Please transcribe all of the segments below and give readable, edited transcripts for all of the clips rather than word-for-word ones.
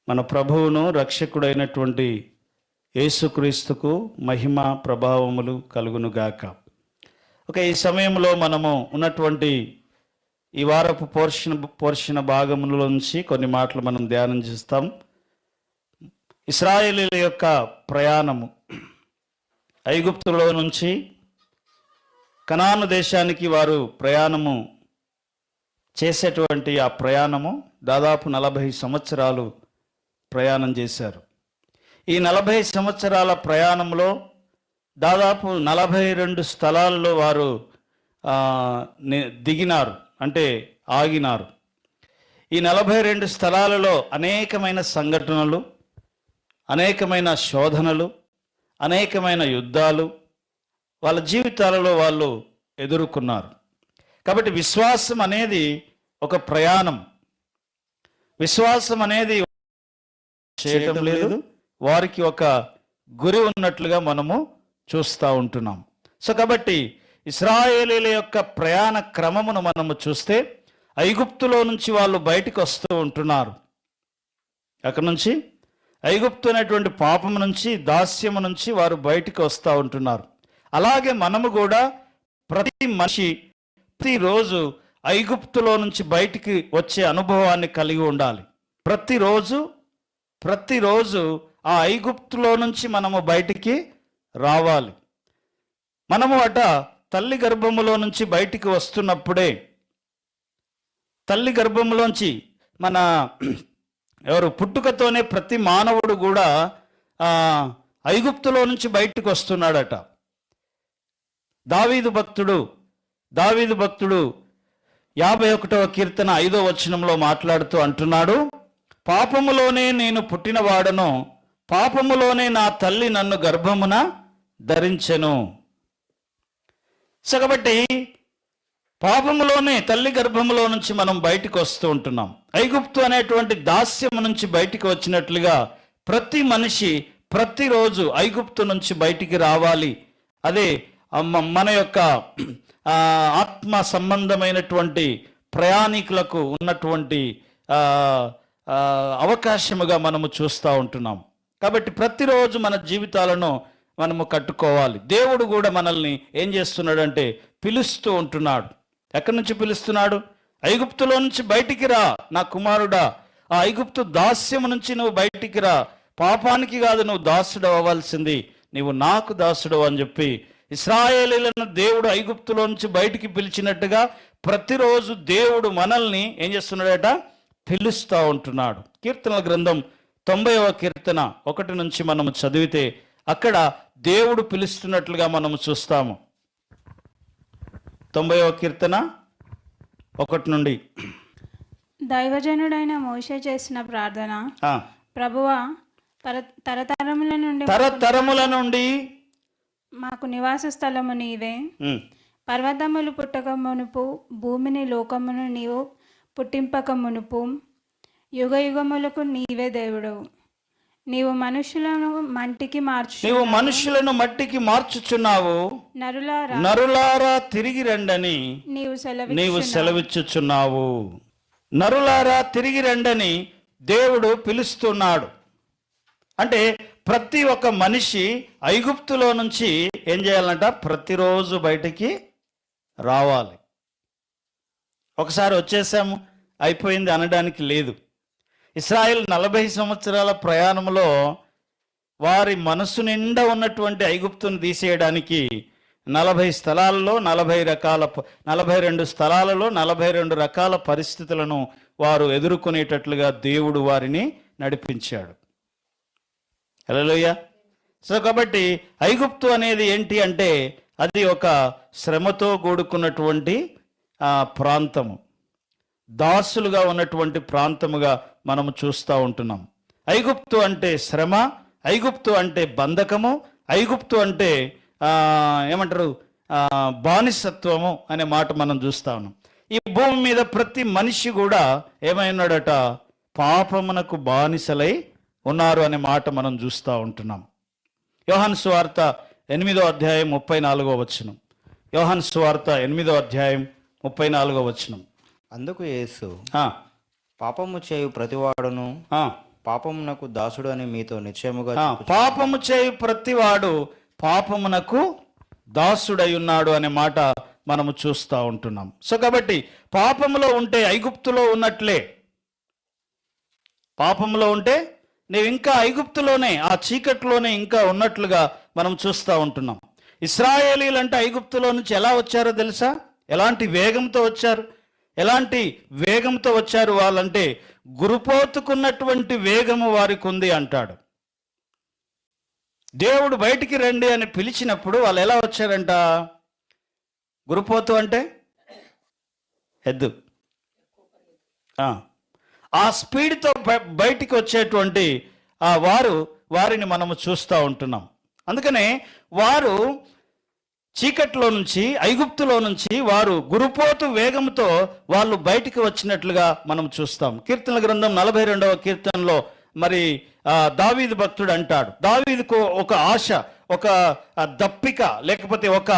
మన ప్రభువును రక్షకుడైనటువంటి యేసుక్రీస్తుకు మహిమ ప్రభావములు కలుగునుగాక. ఈ సమయంలో మనము ఉన్నటువంటి ఈ వారపు పోర్షన్ భాగముల నుంచి కొన్ని మాటలు మనం ధ్యానం చేస్తాం. ఇశ్రాయేలీయుల యొక్క ప్రయాణము, ఐగుప్తులో నుంచి కనాను దేశానికి వారు ప్రయాణము చేసేటువంటి ఆ ప్రయాణము దాదాపు 40 సంవత్సరాలు ప్రయాణం చేశారు. ఈ 40 సంవత్సరాల ప్రయాణంలో దాదాపు 42 స్థలాల్లో వారు దిగినారు, అంటే ఆగినారు. ఈ 42 స్థలాలలో అనేకమైన సంఘటనలు, అనేకమైన శోధనలు, అనేకమైన యుద్ధాలు వాళ్ళ జీవితాలలో వాళ్ళు ఎదుర్కొన్నారు. కాబట్టి విశ్వాసం అనేది ఒక ప్రయాణం. విశ్వాసం అనేది చేయటం లేదు, వారికి ఒక గురి ఉన్నట్లుగా మనము చూస్తూ ఉంటున్నాం. కాబట్టి ఇశ్రాయేలీయుల యొక్క ప్రయాణ క్రమమును మనము చూస్తే ఐగుప్తులో నుంచి వాళ్ళు బయటికి వస్తూ ఉంటున్నారు. అక్కడ నుంచి ఐగుప్తు అనేటువంటి పాపము నుంచి, దాస్యము నుంచి వారు బయటికి వస్తూ ఉంటున్నారు. అలాగే మనము కూడా ప్రతి మనిషి ప్రతిరోజు ఐగుప్తులో నుంచి బయటికి వచ్చే అనుభవాన్ని కలిగి ఉండాలి. ప్రతిరోజు ఆ ఐగుప్తులో నుంచి మనము బయటికి రావాలి. మనము తల్లి గర్భములో నుంచి బయటికి వస్తున్నప్పుడే, తల్లి గర్భములోంచి పుట్టుకతోనే ప్రతి మానవుడు కూడా ఐగుప్తులో నుంచి బయటికి వస్తున్నాడట. దావీదు భక్తుడు 51వ కీర్తన 5వ వచనంలో మాట్లాడుతూ అంటున్నాడు, పాపములోనే నేను పుట్టినవాడను, పాపములోనే నా తల్లి నన్ను గర్భమున ధరించెను. కాబట్టి పాపములోనే, తల్లి గర్భములో నుంచి మనం బయటకు వస్తూ ఉంటున్నాం. ఐగుప్తు అనేటువంటి దాస్యము నుంచి బయటికి వచ్చినట్లుగా ప్రతి మనిషి ప్రతిరోజు ఐగుప్తు నుంచి బయటికి రావాలి. అదే మన యొక్క ఆత్మ సంబంధమైనటువంటి ప్రయాణికులకు ఉన్నటువంటి అవకాశముగా మనము చూస్తూ ఉంటున్నాం. కాబట్టి ప్రతిరోజు మన జీవితాలను మనము కట్టుకోవాలి. దేవుడు కూడా మనల్ని ఏం చేస్తున్నాడంటే పిలుస్తూ ఉంటున్నాడు. ఎక్కడి నుంచి పిలుస్తున్నాడు? ఐగుప్తులో నుంచి బయటికి రా నా కుమారుడా, ఆ ఐగుప్తు దాస్యము నుంచి నువ్వు బయటికి రా, పాపానికి కాదు నువ్వు దాసుడు అవ్వాల్సింది, నీవు నాకు దాసుడు అని చెప్పి ఇశ్రాయేలీయులను దేవుడు ఐగుప్తులో నుంచి బయటికి పిలిచినట్టుగా ప్రతిరోజు దేవుడు మనల్ని ఏం చేస్తున్నాడట? పిలుస్తూ ఉంటున్నాడు. కీర్తనల గ్రంథం 90వ కీర్తన 1 నుంచి మనము చదివితే అక్కడ దేవుడు పిలుస్తున్నట్లుగా మనము చూస్తాము. 90వ కీర్తన 1 నుండి. దైవజనుడైన మోషే చేసిన ప్రార్థన, ప్రభువా తరతరముల నుండి మాకు నివాస స్థలము నీవే, పర్వతములు పుట్టక మునుపు భూమిని లోకమును నీవు పుట్టింపక మునుపు యుగ యుగములకు నీవే దేవుడు. నీవు మనుషులను మట్టికి మార్చుచున్నావు, నరులారా తిరిగి రండని నీవు సెలవిచ్చుచున్నావు. నరులారా తిరిగి రండని దేవుడు పిలుస్తున్నాడు. అంటే ప్రతి ఒక్క మనిషి ఐగుప్తులో నుంచి ఏం చేయాలంట? ప్రతిరోజు బయటికి రావాలి. ఒకసారి వచ్చేసాము అయిపోయింది అనడానికి లేదు. ఇశ్రాయేల్ 40 సంవత్సరాల ప్రయాణంలో వారి మనసు నిండా ఉన్నటువంటి ఐగుప్తును తీసేయడానికి 40 స్థలాలలో 42 స్థలాలలో 42 రకాల పరిస్థితులను వారు ఎదుర్కొనేటట్లుగా దేవుడు వారిని నడిపించాడు. హల్లెలూయా. కాబట్టి ఐగుప్తు అనేది ఏంటి అంటే అది ఒక శ్రమతో కూడుకున్నటువంటి ప్రాంతము, దాసులుగా ఉన్నటువంటి ప్రాంతముగా మనము చూస్తూ ఉంటున్నాం. ఐగుప్తు అంటే శ్రమ, ఐగుప్తు అంటే బంధకము, ఐగుప్తు అంటే బానిసత్వము అనే మాట మనం చూస్తా ఉన్నాం. ఈ భూమి మీద ప్రతి మనిషి కూడా ఏమైనాడట? పాపమునకు బానిసలై ఉన్నారు అనే మాట మనం చూస్తూ ఉంటున్నాం. యోహాను సువార్త 8వ అధ్యాయం 34వ వచనం. యోహాను సువార్త 8వ అధ్యాయం 34వ వచనం. అందుకు యేసు, పాపము చేయు ప్రతివాడును పాపమునకు దాసుడు అని మీతో నిశ్చయముగా పాపము చేయు ప్రతివాడు పాపమునకు దాసుడై ఉన్నాడు అనే మాట మనము చూస్తూ ఉంటున్నాం. సో కాబట్టి పాపములో ఉంటే ఐగుప్తులో ఉన్నట్లే. పాపంలో ఉంటే నీవు ఇంకా ఐగుప్తులోనే, ఆ చీకట్లోనే ఇంకా ఉన్నట్లుగా మనం చూస్తూ ఉంటున్నాం. ఇశ్రాయేలీలంటే ఐగుప్తులో నుంచి ఎలా వచ్చారో తెలుసా? ఎలాంటి వేగంతో వచ్చారు? ఎలాంటి వేగంతో వచ్చారు వాళ్ళంటే గురుపోతుకున్నటువంటి వేగము వారికి ఉంది అంటాడు. దేవుడు బయటికి రండి అని పిలిచినప్పుడు వాళ్ళు ఎలా వచ్చారంట? గురుపోతు అంటే ఎద్దు. ఆ స్పీడ్తో బయటికి వచ్చేటువంటి వారిని మనము చూస్తూ ఉంటున్నాం. అందుకనే వారు చీకట్లో నుంచి, ఐగుప్తులో నుంచి వారు గురుపోతు వేగంతో వాళ్ళు బయటికి వచ్చినట్లుగా మనం చూస్తాం. కీర్తనల గ్రంథం 42వ కీర్తనలో మరి దావీదు భక్తుడు అంటాడు, దావీదుకు ఒక ఆశ, ఒక దప్పిక, లేకపోతే ఒక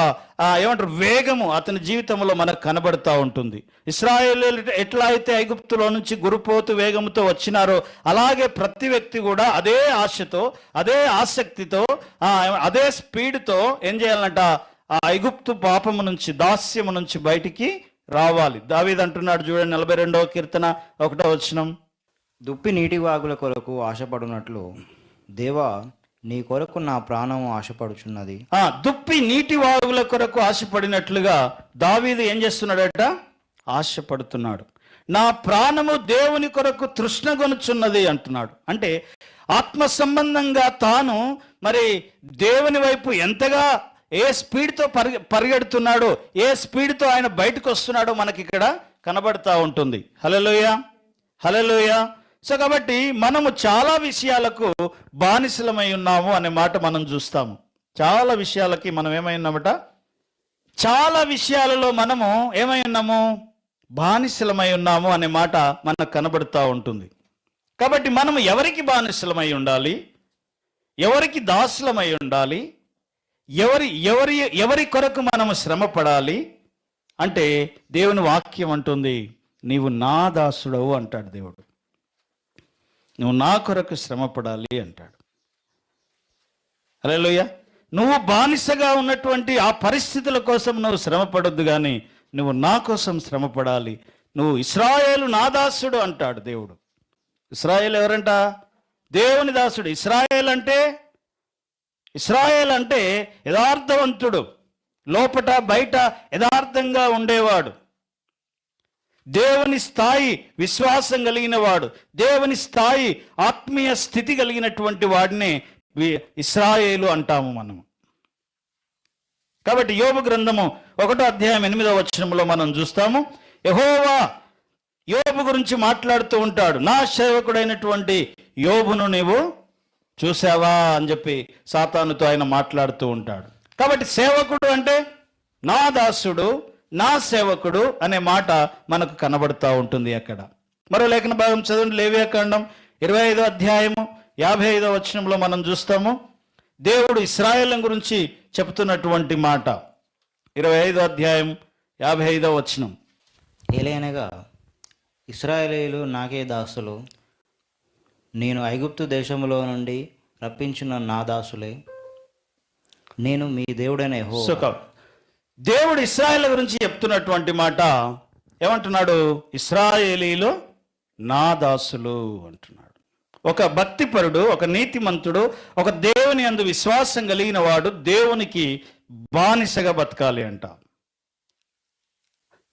ఏమంటారు వేగము అతని జీవితంలో మనకు కనబడుతూ ఉంటుంది. ఇశ్రాయేలీయులు ఎట్లా అయితే ఐగుప్తులో నుంచి గురుపోతు వేగంతో వచ్చినారో అలాగే ప్రతి వ్యక్తి కూడా అదే ఆశతో, అదే ఆసక్తితో, అదే స్పీడ్తో ఏం చేయాలంట? ఆ ఐగుప్తు పాపము నుంచి, దాస్యము నుంచి బయటికి రావాలి. దావీదు అంటున్నాడు చూడండి 42వ కీర్తన 1వ వచనం, దుప్పి నీటి వాగుల కొరకు ఆశపడునట్లు దేవా నీ కొరకు నా ప్రాణము ఆశపడుచున్నది. దుప్పి నీటి వాగుల కొరకు ఆశపడినట్లుగా దావీదు ఏం చేస్తున్నాడట? ఆశపడుతున్నాడు. నా ప్రాణము దేవుని కొరకు తృష్ణగొనుచున్నది అంటున్నాడు. అంటే ఆత్మ సంబంధంగా తాను మరి దేవుని వైపు ఎంతగా, ఏ స్పీడ్తో పరిగెడుతున్నాడో, ఏ స్పీడ్తో ఆయన బయటకు వస్తున్నాడో మనకి ఇక్కడ కనబడతా ఉంటుంది. హల్లెలూయా, హల్లెలూయా. సో కాబట్టి మనము చాలా విషయాలకు బానిసలమై ఉన్నాము అనే మాట మనం చూస్తాము. చాలా విషయాలకి మనం ఏమై ఉన్నామట? చాలా విషయాలలో మనము ఏమై ఉన్నాము? బానిసలమై ఉన్నాము అనే మాట మనకు కనబడుతూ ఉంటుంది. కాబట్టి మనము ఎవరికి బానిసలమై ఉండాలి? ఎవరికి దాసులమై ఉండాలి? ఎవరి కొరకు మనము శ్రమ పడాలి అంటే దేవుని వాక్యం అంటుంది, నీవు నా దాసుడవు అంటాడు దేవుడు. నువ్వు నా కొరకు శ్రమ పడాలి అంటాడు. హల్లెలూయా. నువ్వు బానిసగా ఉన్నటువంటి ఆ పరిస్థితుల కోసం నువ్వు శ్రమ పడొద్దు, కానీ నువ్వు నా కోసం శ్రమ పడాలి. నువ్వు ఇశ్రాయేలు నా దాసుడు అంటాడు దేవుడు. ఇశ్రాయేలు ఎవరంట? దేవుని దాసుడు. ఇశ్రాయేల్ అంటే యథార్థవంతుడు, లోపట బయట యథార్థంగా ఉండేవాడు, దేవుని స్థాయి విశ్వాసం కలిగిన వాడు, దేవుని స్థాయి ఆత్మీయ స్థితి కలిగినటువంటి వాడినే ఇశ్రాయేలు అంటాము మనం. కాబట్టి యోబు గ్రంథము 1వ అధ్యాయం 8వ వచనంలో మనం చూస్తాము, యెహోవా యోబు గురించి మాట్లాడుతూ ఉంటాడు, నా సేవకుడైనటువంటి యోబును నీవు చూసావా అని చెప్పి సాతానుతో ఆయన మాట్లాడుతూ ఉంటాడు. కాబట్టి సేవకుడు అంటే నా దాసుడు, నా సేవకుడు అనే మాట మనకు కనబడుతూ ఉంటుంది. అక్కడ మరో లేఖన భాగం చదవండి, లేవియాకాండం 25వ అధ్యాయము 55వ వచనంలో మనం చూస్తాము, దేవుడు ఇశ్రాయేలు గురించి చెప్తున్నటువంటి మాట. 25వ అధ్యాయం 55వ వచనం, ఏలైనగా ఇశ్రాయేలీయులు నాకే దాసులు, నేను ఐగుప్తు దేశములో నుండి రప్పించిన నా దాసులే, నేను మీ దేవుడైన యెహోవా. దేవుడు ఇశ్రాయేలు గురించి చెప్తున్నటువంటి మాట ఏమంటున్నాడు? ఇశ్రాయేలీలు నా దాసులు అంటున్నాడు. ఒక భక్తిపరుడు, ఒక నీతిమంతుడు, ఒక దేవుని యందు విశ్వాసం కలిగిన వాడు దేవునికి బానిసగా బతకాలి అంట.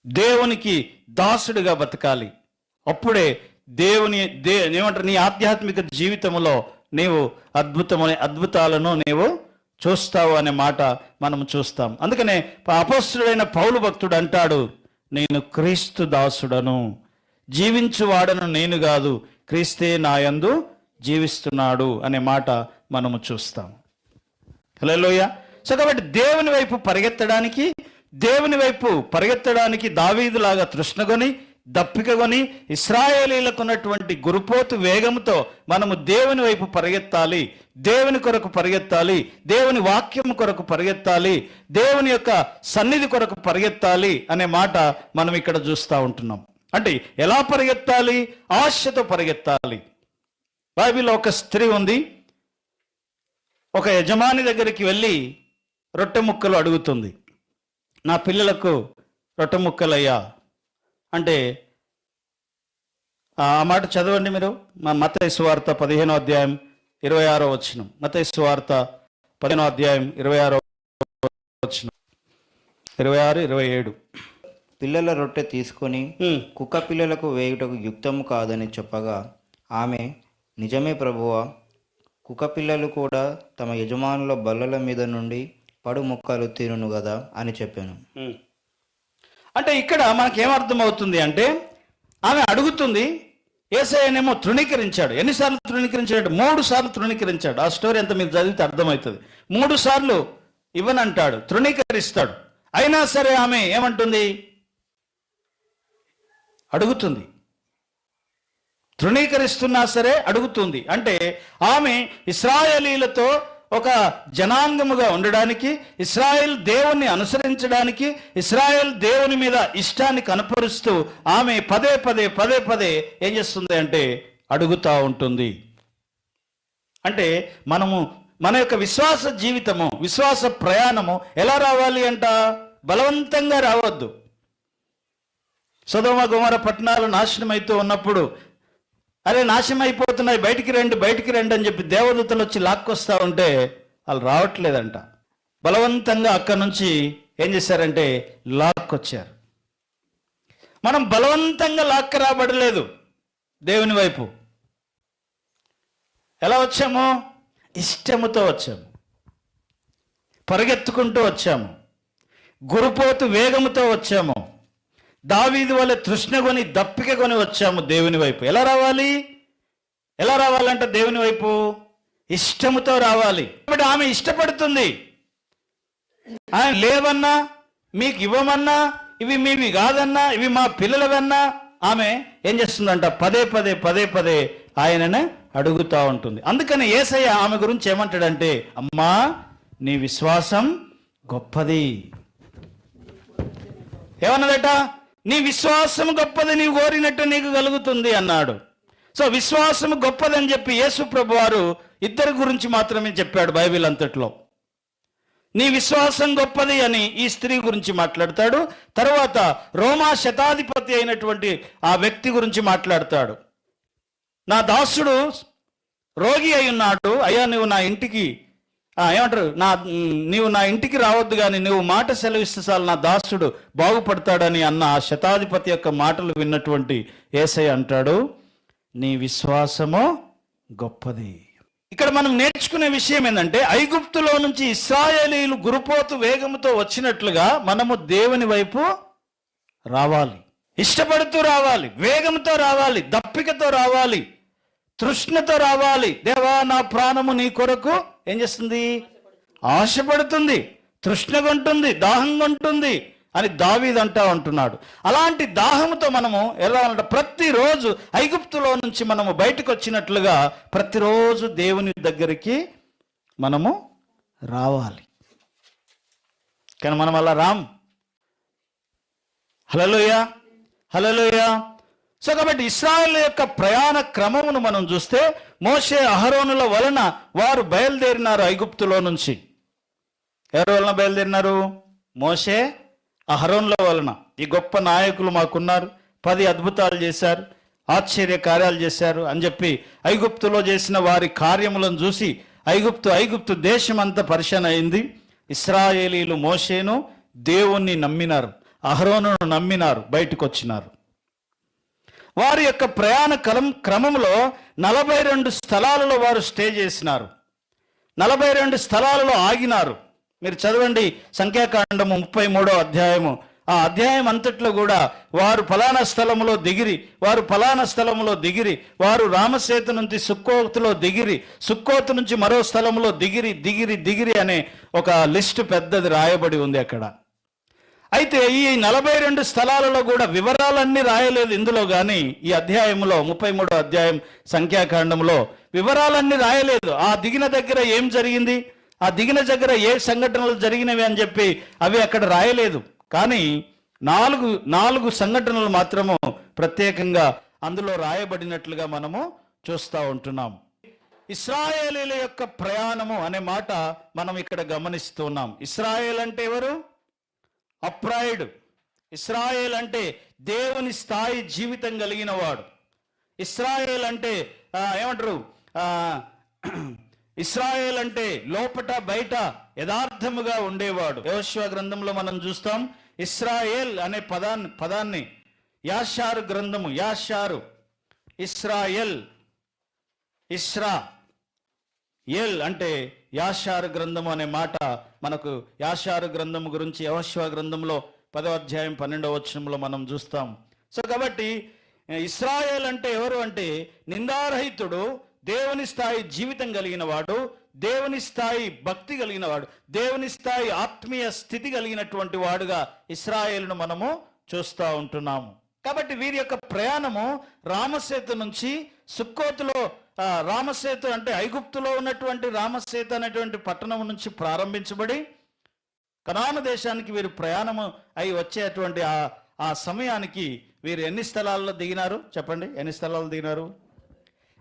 దేవునికి దాసుడిగా బతకాలి. అప్పుడే ఏమంటారు, నీ ఆధ్యాత్మిక జీవితంలో నీవు అద్భుతాలను నీవు చూస్తావు అనే మాట మనం చూస్తాం. అందుకనే అపోస్తలుడైన పౌలు భక్తుడు అంటాడు, నేను క్రీస్తు దాసుడను, జీవించువాడను నేను కాదు, క్రీస్తే నా యందు జీవిస్తున్నాడు అనే మాట మనము చూస్తాం. హల్లెలూయా. సో కాబట్టి దేవుని వైపు పరిగెత్తడానికి దావీదులాగా తృష్ణగొని, దప్పికగొని, ఇశ్రాయేలీలకు ఉన్నటువంటి గురుపోతు వేగంతో మనము దేవుని వైపు పరిగెత్తాలి, దేవుని కొరకు పరిగెత్తాలి, దేవుని వాక్యం కొరకు పరిగెత్తాలి, దేవుని యొక్క సన్నిధి కొరకు పరిగెత్తాలి అనే మాట మనం ఇక్కడ చూస్తూ ఉంటున్నాం. అంటే ఎలా పరిగెత్తాలి? ఆశతో పరిగెత్తాలి. బైబిల్లో ఒక స్త్రీ ఉంది. ఒక యజమాని దగ్గరికి వెళ్ళి రొట్టె ముక్కలు అడుగుతుంది. నా పిల్లలకు రొట్టె ముక్కలయ్యా అంటే, ఆ మాట చదవండి మీరు. మత్తయి సువార్త 15వ అధ్యాయం 26వ వచనం. మత్తయి సువార్త 15వ అధ్యాయం 26వ వచనం, 26, 27. పిల్లల రొట్టె తీసుకొని కుక్క పిల్లలకు వేయుటకు యుక్తము కాదని చెప్పగా ఆమె, నిజమే ప్రభువా, కుక్క పిల్లలు కూడా తమ యజమానుల బల్లల మీద నుండి పడు ముక్కలు తినును కదా అని చెప్పాను. అంటే ఇక్కడ మనకేమర్థమవుతుంది అంటే, ఆమె అడుగుతుంది, యేసయ్యనేమో తృణీకరించాడు. ఎన్నిసార్లు తృణీకరించాడు? 3 సార్లు తృణీకరించాడు. ఆ స్టోరీ అంతా మీరు చదివితే అర్థమవుతుంది. 3 సార్లు ఇవ్వనంటాడు, తృణీకరిస్తాడు. అయినా సరే ఆమె ఏమంటుంది? అడుగుతుంది. తృణీకరిస్తున్నా సరే అడుగుతుంది. అంటే ఆమె ఇశ్రాయేలీలతో ఒక జనాంగముగా ఉండడానికి, ఇశ్రాయేల్ దేవుణ్ణి అనుసరించడానికి, ఇశ్రాయేల్ దేవుని మీద ఇష్టాన్ని కనపరుస్తూ ఆమె పదే పదే ఏం చేస్తుంది అంటే అడుగుతూ ఉంటుంది. అంటే మన యొక్క విశ్వాస జీవితము, విశ్వాస ప్రయాణము ఎలా రావాలి అంట? బలవంతంగా రావద్దు. సొదొమ గొమొర్రా పట్టణాలు నాశనం అవుతూ ఉన్నప్పుడు, అరే నాశనం అయిపోతున్నాయి, బయటికి రండి అని చెప్పి దేవదూతలు వచ్చి లాక్కొస్తా ఉంటే వాళ్ళు రావట్లేదంట. బలవంతంగా అక్కడి నుంచి ఏం చేశారంటే లాక్కొచ్చారు. మనం బలవంతంగా లాక్క రాబడలేదు దేవుని వైపు. ఎలా వచ్చాము? ఇష్టముతో వచ్చాము, పరిగెత్తుకుంటూ వచ్చాము, గురుపోతు వేగముతో వచ్చాము, దావీదు వలె తృష్ణ కొని దప్పిక కొని వచ్చాము దేవుని వైపు. ఎలా రావాలంటే దేవుని వైపు ఇష్టముతో రావాలి. కాబట్టి ఆమె ఇష్టపడుతుంది. ఆయన లేవన్నా, మీకు ఇవ్వమన్నా, ఇవి మీవి కాదన్నా, ఇవి మా పిల్లలవన్నా, ఆమె ఏం చేస్తుందంట? పదే ఆయననే అడుగుతూ ఉంటుంది. అందుకని యేసయ్య ఆమె గురించి ఏమంటాడంటే, అమ్మా నీ విశ్వాసం గొప్పది. ఏమన్నదట? నీ విశ్వాసం గొప్పది, నీవు కోరినట్టు నీకు కలుగుతుంది అన్నాడు. సో విశ్వాసం గొప్పదని చెప్పి యేసు ప్రభు వారు 2 గురించి మాత్రమే చెప్పాడు బైబిల్ అంతట్లో. నీ విశ్వాసం గొప్పది అని ఈ స్త్రీ గురించి మాట్లాడతాడు. తర్వాత రోమా శతాధిపతి అయినటువంటి ఆ వ్యక్తి గురించి మాట్లాడతాడు. నా దాసుడు రోగి అయి ఉన్నాడు, అయ్యా నువ్వు నా ఇంటికి నీవు నా ఇంటికి రావద్దు, కానీ నువ్వు మాట సెలవిస్తే చాలు నా దాసుడు బాగుపడతాడని అన్న ఆ శతాధిపతి యొక్క మాటలు విన్నటువంటి యేసయ్య అంటాడు, నీ విశ్వాసము గొప్పది. ఇక్కడ మనం నేర్చుకునే విషయం ఏంటంటే, ఐగుప్తులో నుంచి ఇశ్రాయేలీయులు గురుపోతు వేగముతో వచ్చినట్లుగా మనము దేవుని వైపు రావాలి. ఇష్టపడుతూ రావాలి, వేగంతో రావాలి, దప్పికతో రావాలి, తృష్ణతో రావాలి. దేవా నా ప్రాణము నీ కొరకు ఏం చేస్తుంది? ఆశపడుతుంది, తృష్ణగొంటుంది, దాహంగొంటుంది అని దావీదు అంటున్నాడు. అలాంటి దాహంతో మనము ఎలా అంటే, ప్రతిరోజు ఐగుప్తులో నుంచి మనము బయటకు వచ్చినట్లుగా ప్రతిరోజు దేవుని దగ్గరికి మనము రావాలి. కానీ మనం అలా రాం. హల్లెలూయా. సో కాబట్టి ఇశ్రాయేల్ యొక్క ప్రయాణ క్రమమును మనం చూస్తే, మోషే అహరోనుల వలన వారు బయలుదేరినారు ఐగుప్తులో నుంచి. ఎవరి వలన బయలుదేరినారు? మోషే అహరోనుల వలన. ఈ గొప్ప నాయకులు మాకున్నారు, 10 అద్భుతాలు చేశారు, ఆశ్చర్య కార్యాలు చేశారు అని చెప్పి ఐగుప్తులో చేసిన వారి కార్యములను చూసి ఐగుప్తు దేశం అంతా పరిశాన్ అయింది. ఇశ్రాయేలీలు మోషేను దేవుణ్ణి నమ్మినారు, అహరోనును నమ్మినారు, బయటకు వచ్చినారు. వారి యొక్క ప్రయాణ క్రమంలో 42 స్థలాలలో వారు స్టే చేసినారు, 42 స్థలాలలో ఆగినారు. మీరు చదవండి సంఖ్యాకాండము 33వ అధ్యాయము. ఆ అధ్యాయం అంతట్లో కూడా వారు ఫలానా స్థలములో దిగిరి, వారు రామసేతు నుంచి సుక్కోతులో దిగిరి, సుక్కోతు నుంచి మరో స్థలంలో దిగిరి అనే ఒక లిస్టు పెద్దది రాయబడి ఉంది అక్కడ. అయితే ఈ 42 స్థలాలలో కూడా వివరాలన్నీ రాయలేదు ఇందులో, కానీ ఈ అధ్యాయంలో 33వ అధ్యాయం సంఖ్యాకాండంలో వివరాలన్నీ రాయలేదు. ఆ దిగిన దగ్గర ఏం జరిగింది, ఆ దిగిన దగ్గర ఏ సంఘటనలు జరిగినవి అని చెప్పి అవి అక్కడ రాయలేదు. కానీ 4 సంఘటనలు మాత్రము ప్రత్యేకంగా అందులో రాయబడినట్లుగా మనము చూస్తూ ఉంటున్నాం. ఇశ్రాయేలీల యొక్క ప్రయాణము అనే మాట మనం ఇక్కడ గమనిస్తున్నాం. ఇశ్రాయేల్ అంటే ఎవరు? అప్రాయుడు. ఇశ్రాయేల్ అంటే దేవుని స్థాయి జీవితం కలిగిన వాడు. ఇశ్రాయేల్ అంటే ఏమంటారు? ఇశ్రాయేల్ అంటే లోపట బయట యథార్థముగా ఉండేవాడు. యెహోషువ గ్రంథంలో మనం చూస్తాం ఇశ్రాయేల్ అనే పదాన్ని యాషారు గ్రంథము, యాషారు, ఇశ్రాయేల్, ఇస్రా ఎల్ అంటే యాషారు గ్రంథము అనే మాట మనకు యాషారు గ్రంథము గురించి యెహోషువ గ్రంథంలో 10వ అధ్యాయం 12వ వచనంలో మనం చూస్తాం. సో కాబట్టి ఇశ్రాయేల్ అంటే ఎవరు అంటే నిందారహితుడు, దేవుని స్థాయి జీవితం కలిగిన వాడు, దేవుని స్థాయి భక్తి కలిగిన వాడు, దేవుని స్థాయి ఆత్మీయ స్థితి కలిగినటువంటి వాడుగా ఇశ్రాయేలును మనము చూస్తూ ఉంటున్నాము. కాబట్టి వీరి యొక్క ప్రయాణము రామసేతు నుంచి సుక్కోతులో, రామసేతు అంటే ఐగుప్తులో ఉన్నటువంటి రామసేతు అనేటువంటి పట్టణం నుంచి ప్రారంభించబడి కనాను దేశానికి వీరు ప్రయాణము అయి వచ్చేటువంటి ఆ సమయానికి వీరు ఎన్ని స్థలాల్లో దిగినారు చెప్పండి? ఎన్ని స్థలాల్లో దిగినారు?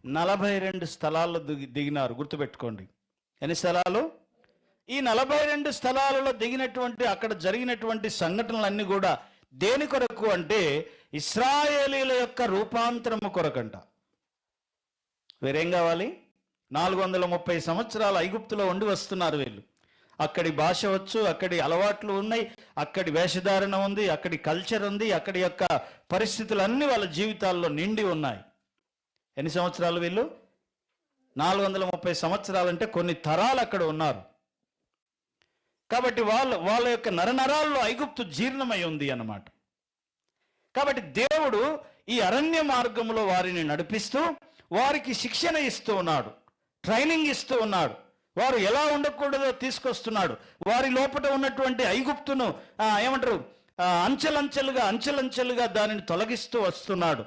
42 స్థలాల్లో దిగినారు. గుర్తుపెట్టుకోండి. ఎన్ని స్థలాలు? ఈ 42 స్థలాలలో దిగినటువంటి అక్కడ జరిగినటువంటి సంఘటనలన్నీ కూడా దేని కొరకు అంటే ఇశ్రాయేలీల యొక్క రూపాంతరము కొరకంట. వీరేం కావాలి? 430 సంవత్సరాలు ఐగుప్తులో ఉండి వస్తున్నారు వీళ్ళు. అక్కడి భాష వచ్చు, అక్కడి అలవాట్లు ఉన్నాయి, అక్కడి వేషధారణ ఉంది, అక్కడి కల్చర్ ఉంది, అక్కడి యొక్క పరిస్థితులన్నీ వాళ్ళ జీవితాల్లో నిండి ఉన్నాయి. ఎన్ని సంవత్సరాలు వీళ్ళు? 430 సంవత్సరాలు అంటే కొన్ని తరాలు అక్కడ ఉన్నారు. కాబట్టి వాళ్ళ యొక్క నరనరాల్లో ఐగుప్తు జీర్ణమై ఉంది అన్నమాట. కాబట్టి దేవుడు ఈ అరణ్య మార్గంలో వారిని నడిపిస్తూ వారికి శిక్షణ ఇస్తూ ఉన్నాడు, ట్రైనింగ్ ఇస్తూ ఉన్నాడు. వారు ఎలా ఉండకూడదో తీసుకొస్తున్నాడు. వారి లోపల ఉన్నటువంటి ఐగుప్తును ఏమంటారు అంచెలంచెలుగా దానిని తొలగిస్తూ వస్తున్నాడు.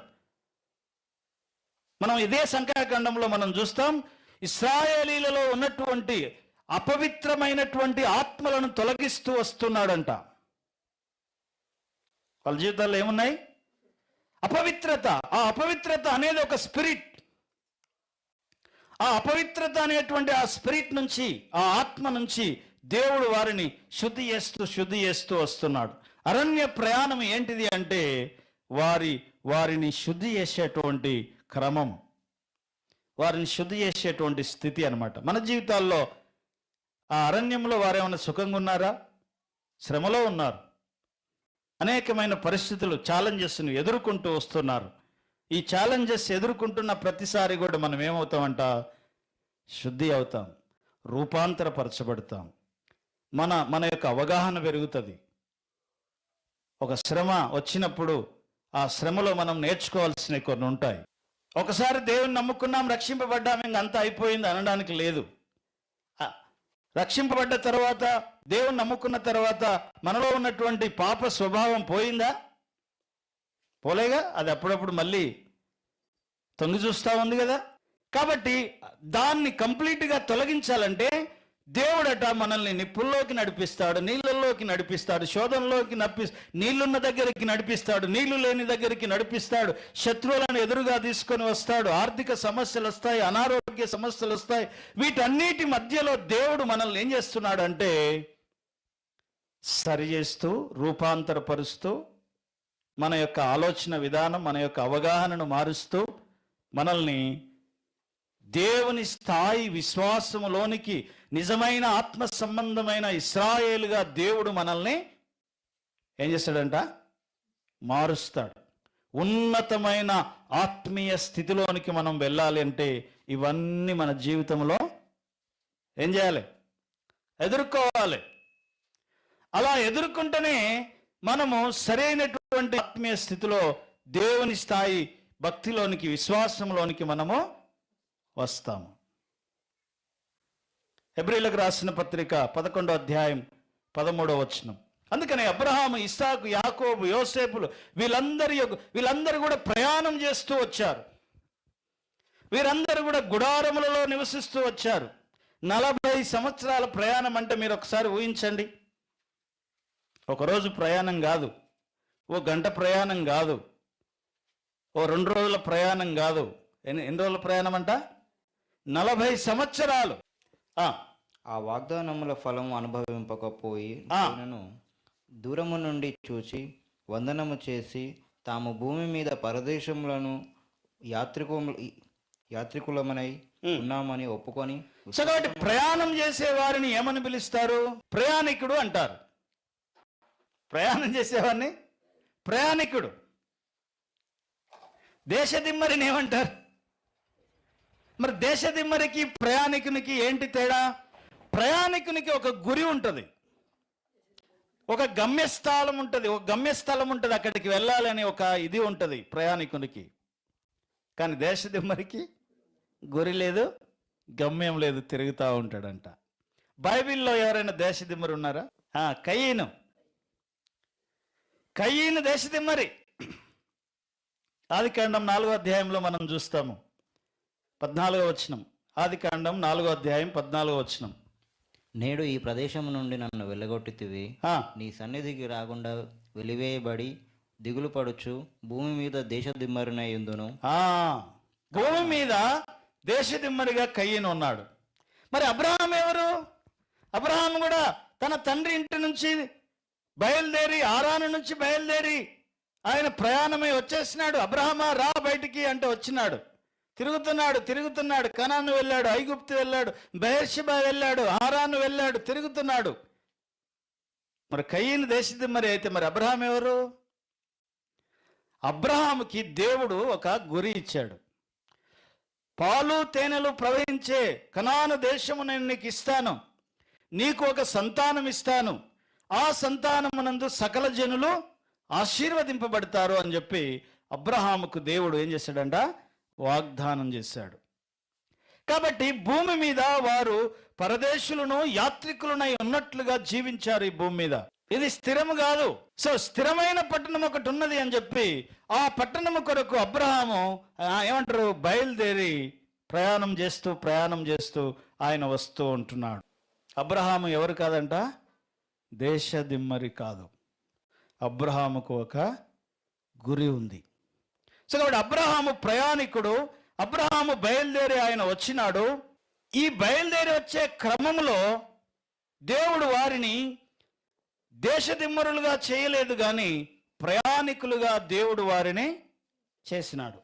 మనం ఇదే సంఖ్యాకాండంలో మనం చూస్తాం ఇశ్రాయేలీలలో ఉన్నటువంటి అపవిత్రమైనటువంటి ఆత్మలను తొలగిస్తూ వస్తున్నాడంట. వాళ్ళ జీవితాల్లో ఏమున్నాయి? అపవిత్రత. ఆ అపవిత్రత అనేది ఒక స్పిరిట్. ఆ అపవిత్రత అనేటువంటి ఆ స్పిరిట్ నుంచి, ఆ ఆత్మ నుంచి దేవుడు వారిని శుద్ధి చేస్తూ వస్తున్నాడు. అరణ్య ప్రయాణం ఏంటిది అంటే వారిని శుద్ధి చేసేటువంటి క్రమం, వారిని శుద్ధి చేసేటువంటి స్థితి అన్నమాట. మన జీవితాల్లో ఆ అరణ్యంలో వారేమైనా సుఖంగా ఉన్నారా? శ్రమలో ఉన్నారు. అనేకమైన పరిస్థితులు, ఛాలెంజెస్ను ఎదుర్కొంటూ వస్తున్నారు. ఈ ఛాలెంజెస్ ఎదుర్కొంటున్న ప్రతిసారి కూడా మనం ఏమవుతామంట? శుద్ధి అవుతాం, రూపాంతరపరచబడతాం, మన యొక్క అవగాహన పెరుగుతుంది. ఒక శ్రమ వచ్చినప్పుడు ఆ శ్రమలో మనం నేర్చుకోవాల్సినవి కొన్ని ఉంటాయి. ఒకసారి దేవుని నమ్ముకున్నాం, రక్షింపబడ్డాం, ఇంకంతా అయిపోయింది అనడానికి లేదు. రక్షింపబడ్డ తర్వాత, దేవుని నమ్ముకున్న తర్వాత మనలో ఉన్నటువంటి పాప స్వభావం పోయిందా? పోలేగా. అది అప్పుడప్పుడు మళ్ళీ తొంగి చూస్తూ ఉంది కదా. కాబట్టి దాన్ని కంప్లీట్గా తొలగించాలంటే దేవుడట మనల్ని నిప్పుల్లోకి నడిపిస్తాడు, నీళ్ళల్లోకి నడిపిస్తాడు, శోధనలోకి నీళ్లున్న దగ్గరికి నడిపిస్తాడు, నీళ్లు లేని దగ్గరికి నడిపిస్తాడు, శత్రువులను ఎదురుగా తీసుకొని వస్తాడు, ఆర్థిక సమస్యలు వస్తాయి, అనారోగ్య సమస్యలు వస్తాయి. వీటన్నిటి మధ్యలో దేవుడు మనల్ని ఏం చేస్తున్నాడు అంటే సరిచేస్తూ, రూపాంతరపరుస్తూ, మన యొక్క ఆలోచన విధానం, మన యొక్క అవగాహనను మారుస్తూ మనల్ని దేవుని స్థాయి విశ్వాసములోనికి, నిజమైన ఆత్మ సంబంధమైన ఇశ్రాయేలుగా దేవుడు మనల్ని ఏం చేస్తాడంట? మారుస్తాడు. ఉన్నతమైన ఆత్మీయ స్థితిలోనికి మనం వెళ్ళాలి అంటే ఇవన్నీ మన జీవితంలో ఏం చేయాలి? ఎదుర్కోవాలి. అలా ఎదుర్కొంటేనే మనము సరైనటువంటి ఆత్మీయ స్థితిలో దేవుని స్థాయి భక్తిలోనికి, విశ్వాసంలోనికి మనము వస్తాము. హెబ్రీయులకు రాసిన పత్రిక 11వ అధ్యాయం 13వ వచనం. అందుకనే అబ్రహాము, ఇస్సాకు, యాకోబు, యోసేపులు వీళ్ళందరూ కూడా ప్రయాణం చేస్తూ వచ్చారు. వీరందరూ కూడా గుడారములలో నివసిస్తూ వచ్చారు. 40 సంవత్సరాల ప్రయాణం అంటే మీరు ఒకసారి ఊహించండి. ఒకరోజు ప్రయాణం కాదు, ఓ గంట ప్రయాణం కాదు, ఓ 2 రోజుల ప్రయాణం కాదు. ఎన్ని రోజుల ప్రయాణం అంట? 40 సంవత్సరాలు. ఆ వాగ్దానముల ఫలం అనుభవింపకపోయి దూరము నుండి చూచి వందనము చేసి తాము భూమి మీద పరదేశములను యాత్రికులమనై ఉన్నామని ఒప్పుకొని. సో కాబట్టి ప్రయాణం చేసే వారిని ఏమని పిలుస్తారు? ప్రయాణికుడు అంటారు. ప్రయాణం చేసేవారిని ప్రయాణికుడు. దేశదిమ్మరిని ఏమంటారు? మరి దేశదిమ్మరికి ప్రయాణికునికి ఏంటి తేడా? ప్రయాణికునికి ఒక గురి ఉంటుంది, ఒక గమ్యస్థలం ఉంటుంది, అక్కడికి వెళ్ళాలని ఒక ఇది ఉంటుంది ప్రయాణికునికి. కానీ దేశదిమ్మరికి గురి లేదు, గమ్యం లేదు, తిరుగుతూ ఉంటాడంట. బైబిల్లో ఎవరైనా దేశదిమ్మరి ఉన్నారా? కయ్యను దేశదిమ్మరి. ఆదికాండం 4వ అధ్యాయంలో మనం చూస్తాము 14వ వచనం. ఆదికాండం 4వ అధ్యాయం 14వ వచనం. నేడు ఈ ప్రదేశం నుండి నన్ను వెళ్ళగొట్టితివి, నీ సన్నిధికి రాకుండా వెలివేయబడి దిగులు పడుచు భూమి మీద దేశదిమ్మరినై ఉందును. భూమి మీద దేశదిమ్మరిగా కయ్యను ఉన్నాడు. మరి అబ్రహాం ఎవరు? అబ్రహాం కూడా తన తండ్రి ఇంటి నుంచి బయలుదేరి, ఆరాను నుంచి బయలుదేరి ఆయన ప్రయాణమై వచ్చేసినాడు. అబ్రహామా రా బయటికి అంటే వచ్చినాడు. తిరుగుతున్నాడు. కనాను వెళ్ళాడు, ఐగుప్తు వెళ్ళాడు, బెయేర్షెబా వెళ్ళాడు, ఆరాను వెళ్ళాడు, తిరుగుతున్నాడు. మరి కయ్యను దేశదిమ్మరి అయితే మరి అబ్రహాం ఎవరు? అబ్రహాముకి దేవుడు ఒక గురి ఇచ్చాడు. పాలు తేనెలు ప్రవహించే కనాను దేశము నేను నీకు ఇస్తాను, నీకు ఒక సంతానం ఇస్తాను, ఆ సంతానమునందు సకల జనులు ఆశీర్వదింపబడతారు అని చెప్పి అబ్రహాముకు దేవుడు ఏం చేశాడంట? వాగ్దానం చేశాడు. కాబట్టి భూమి మీద వారు పరదేశులను యాత్రికులనై ఉన్నట్లుగా జీవించారు ఈ భూమి మీద. ఇది స్థిరము కాదు. సో స్థిరమైన పట్టణం ఒకటి ఉన్నది అని చెప్పి ఆ పట్టణము కొరకు అబ్రహాము ఏమంటారు బయలుదేరి ప్రయాణం చేస్తూ ఆయన వస్తూ ఉంటున్నాడు. అబ్రహాము ఎవరు కాదంట? దేశదిమ్మరి కాదు. అబ్రహాముకు ఒక గురి ఉంది. సో కాబట్టి అబ్రహాము ప్రయాణికుడు. అబ్రహాము బయలుదేరి ఆయన వచ్చినాడు. ఈ బయలుదేరి వచ్చే క్రమంలో దేవుడు వారిని దేశదిమ్మరులుగా చేయలేదు, కానీ ప్రయాణికులుగా దేవుడు వారిని చేసినాడు.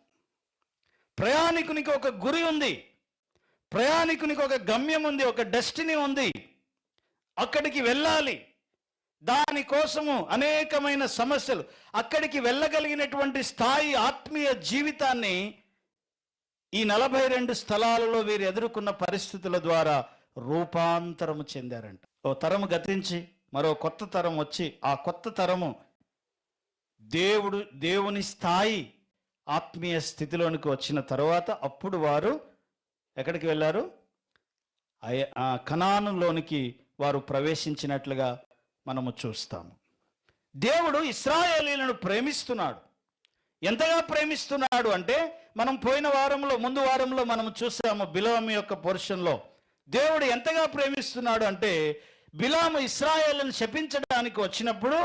ప్రయాణికునికి ఒక గురి ఉంది, ప్రయాణికునికి ఒక గమ్యం ఉంది, ఒక డెస్టినీ ఉంది. అక్కడికి వెళ్ళాలి. దానికోసము అనేకమైన సమస్యలు, అక్కడికి వెళ్ళగలిగినటువంటి స్థాయి ఆత్మీయ జీవితాన్ని ఈ 42 స్థలాలలో వీరు ఎదుర్కొన్న పరిస్థితుల ద్వారా రూపాంతరము చెందారంట. ఓ తరము గతించి మరో కొత్త తరం వచ్చి, ఆ కొత్త తరము దేవుని స్థాయి ఆత్మీయ స్థితిలోనికి వచ్చిన తరువాత అప్పుడు వారు ఎక్కడికి వెళ్ళారు? కనానులోనికి వారు ప్రవేశించినట్లుగా మనము చూస్తాము. దేవుడు ఇశ్రాయేలీయులను ప్రేమిస్తున్నాడు. ఎంతగా ప్రేమిస్తున్నాడు అంటే మనం ముందు వారంలో మనం చూసాము బిలాము యొక్క పోర్షన్లో. దేవుడు ఎంతగా ప్రేమిస్తున్నాడు అంటే బిలాము ఇశ్రాయేలును శపించడానికి వచ్చినప్పుడు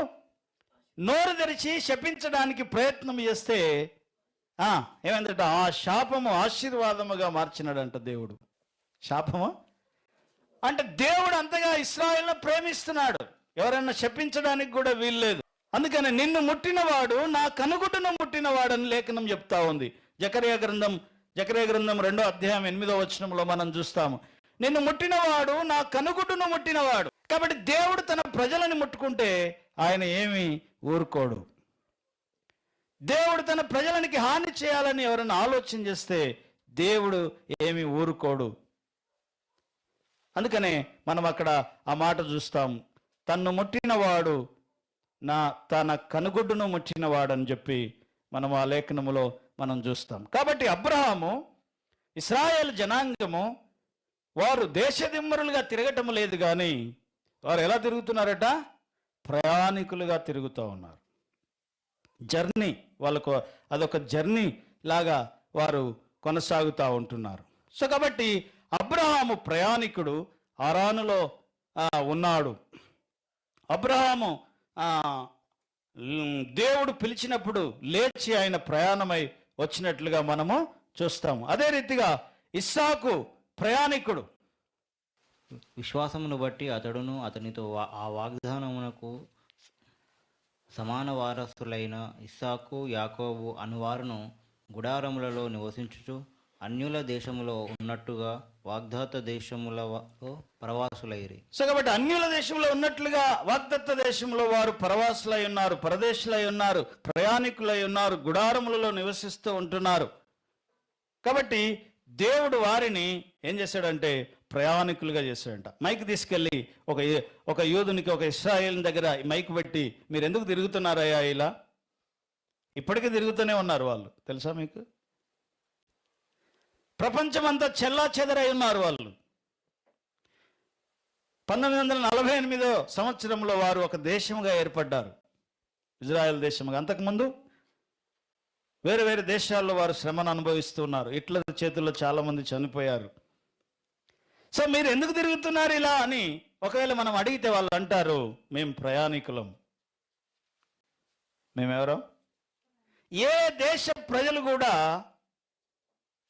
నోరు తెరిచి శపించడానికి ప్రయత్నం చేస్తే ఏమైందట? ఆ శాపము ఆశీర్వాదముగా మార్చినాడంట దేవుడు. శాపము అంటే దేవుడు అంతగా ఇశ్రాయేలును ప్రేమిస్తున్నాడు, ఎవరన్నా శపించడానికి కూడా వీల్లేదు. అందుకని నిన్ను ముట్టినవాడు నా కనుగుడ్డును ముట్టినవాడని లేఖనం చెప్తా ఉంది. జకర్యా గ్రంథం 2వ అధ్యాయం 8వ వచనంలో మనం చూస్తాము, నిన్ను ముట్టినవాడు నా కనుగుడ్డును ముట్టినవాడు. కాబట్టి దేవుడు తన ప్రజలను ముట్టుకుంటే ఆయన ఏమీ ఊరుకోడు. దేవుడు తన ప్రజలనికి హాని చేయాలని ఎవరైనా ఆలోచన చేస్తే దేవుడు ఏమీ ఊరుకోడు. అందుకనే మనం అక్కడ ఆ మాట చూస్తాం, తన్ను ముట్టినవాడు తన కనుగుడ్డును ముట్టినవాడని చెప్పి మనం ఆ లేఖనములో మనం చూస్తాం. కాబట్టి అబ్రహాము, ఇశ్రాయేల్ జనాంగము వారు దేశదిమ్మరులుగా తిరగటం లేదు, కానీ వారు ఎలా తిరుగుతున్నారట? ప్రయాణికులుగా తిరుగుతూ ఉన్నారు. జర్నీ, వాళ్ళకు అదొక జర్నీ లాగా వారు కొనసాగుతూ ఉంటున్నారు. సో కాబట్టి అబ్రహాము ప్రయాణికుడు, ఆరానులో ఉన్నాడు. అబ్రహాము దేవుడు పిలిచినప్పుడు లేచి ఆయన ప్రయాణమై వచ్చినట్లుగా మనము చూస్తాము. అదే రీతిగా ఇస్సాకు ప్రయాణికుడు. విశ్వాసమును బట్టి అతడును అతనితో ఆ వాగ్దానమునకు సమాన వారసులైన ఇస్సాకు యాకోబు అనువారును గుడారములలో నివసించుచు అన్యుల దేశములో ఉన్నట్టుగా వాగ్దాత దేశములలో ప్రవాసులైరి. సో కాబట్టి అన్యుల దేశంలో ఉన్నట్లుగా వాగ్దత్త దేశంలో వారు ప్రవాసులై ఉన్నారు, పరదేశులై ఉన్నారు, ప్రయాణికులై ఉన్నారు, గుడారములలో నివసిస్తూ ఉంటున్నారు. కాబట్టి దేవుడు వారిని ఏం చేశాడంటే ప్రయాణికులుగా చేశాడంట. మైక్ తీసుకెళ్ళి ఒక యూదునికి, ఒక ఇశ్రాయేల్ దగ్గర మైక్ పెట్టి, మీరు ఎందుకు తిరుగుతున్నారయ్యా ఇలా? ఇప్పటికీ తిరుగుతూనే ఉన్నారు వాళ్ళు, తెలుసా మీకు? ప్రపంచమంతా చెల్లా చెదరై ఉన్నారు వాళ్ళు. 1948 సంవత్సరంలో వారు ఒక దేశంగా ఏర్పడ్డారు, ఇజ్రాయెల్ దేశంగా. అంతకుముందు వేరే వేరే దేశాల్లో వారు శ్రమను అనుభవిస్తున్నారు. హిట్లర్ చేతుల్లో చాలా మంది చనిపోయారు. సో మీరు ఎందుకు తిరుగుతున్నారు ఇలా అని ఒకవేళ మనం అడిగితే వాళ్ళు అంటారు, మేము ప్రయాణికులం. మేమెవరో? ఏ దేశ ప్రజలు కూడా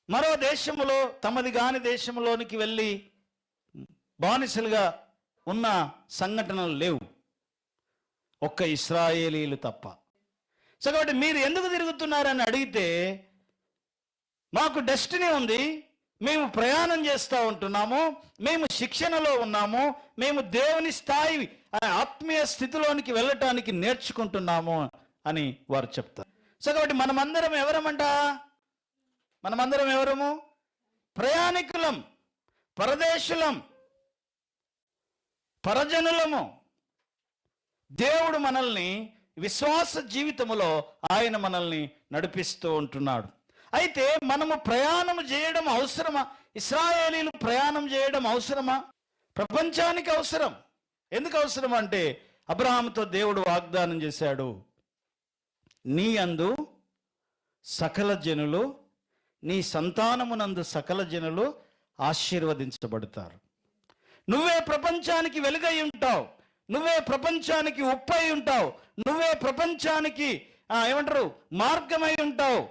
మరో దేశంలో తమది కాని దేశంలోనికి వెళ్ళి బానిసలుగా ఉన్న సంఘటనలు లేవు, ఒక్క ఇశ్రాయేలీలు తప్ప. సో కాబట్టి మీరు ఎందుకు తిరుగుతున్నారని అడిగితే, మాకు డెస్టినీ ఉంది, మేము ప్రయాణం చేస్తూ ఉంటున్నాము, మేము శిక్షణలో ఉన్నాము, మేము దేవుని స్థాయి ఆత్మీయ స్థితిలోనికి వెళ్ళటానికి నేర్చుకుంటున్నాము అని వారు చెప్తారు. సో కాబట్టి మనమందరం ఎవరమంట? మనమందరం ఎవరము? ప్రయాణికులం, పరదేశులం, పరజనులము. దేవుడు మనల్ని విశ్వాస జీవితములో ఆయన మనల్ని నడిపిస్తూ ఉంటున్నాడు. అయితే మనము ప్రయాణం చేయడం అవసరమా? ఇశ్రాయేలీలు ప్రయాణం చేయడం అవసరమా? ప్రపంచానికి అవసరం. ఎందుకు అవసరం అంటే, అబ్రహాముతో దేవుడు వాగ్దానం చేశాడు, నీ యందు సకల జనులు, నీ సంతానమునందు సకల జనులు ఆశీర్వదించబడతారు. నువ్వే ప్రపంచానికి వెలుగై ఉంటావు, నువ్వే ప్రపంచానికి ఉప్పై ఉంటావు, నువ్వే ప్రపంచానికి ఏమంటారు మార్గమై ఉంటావు,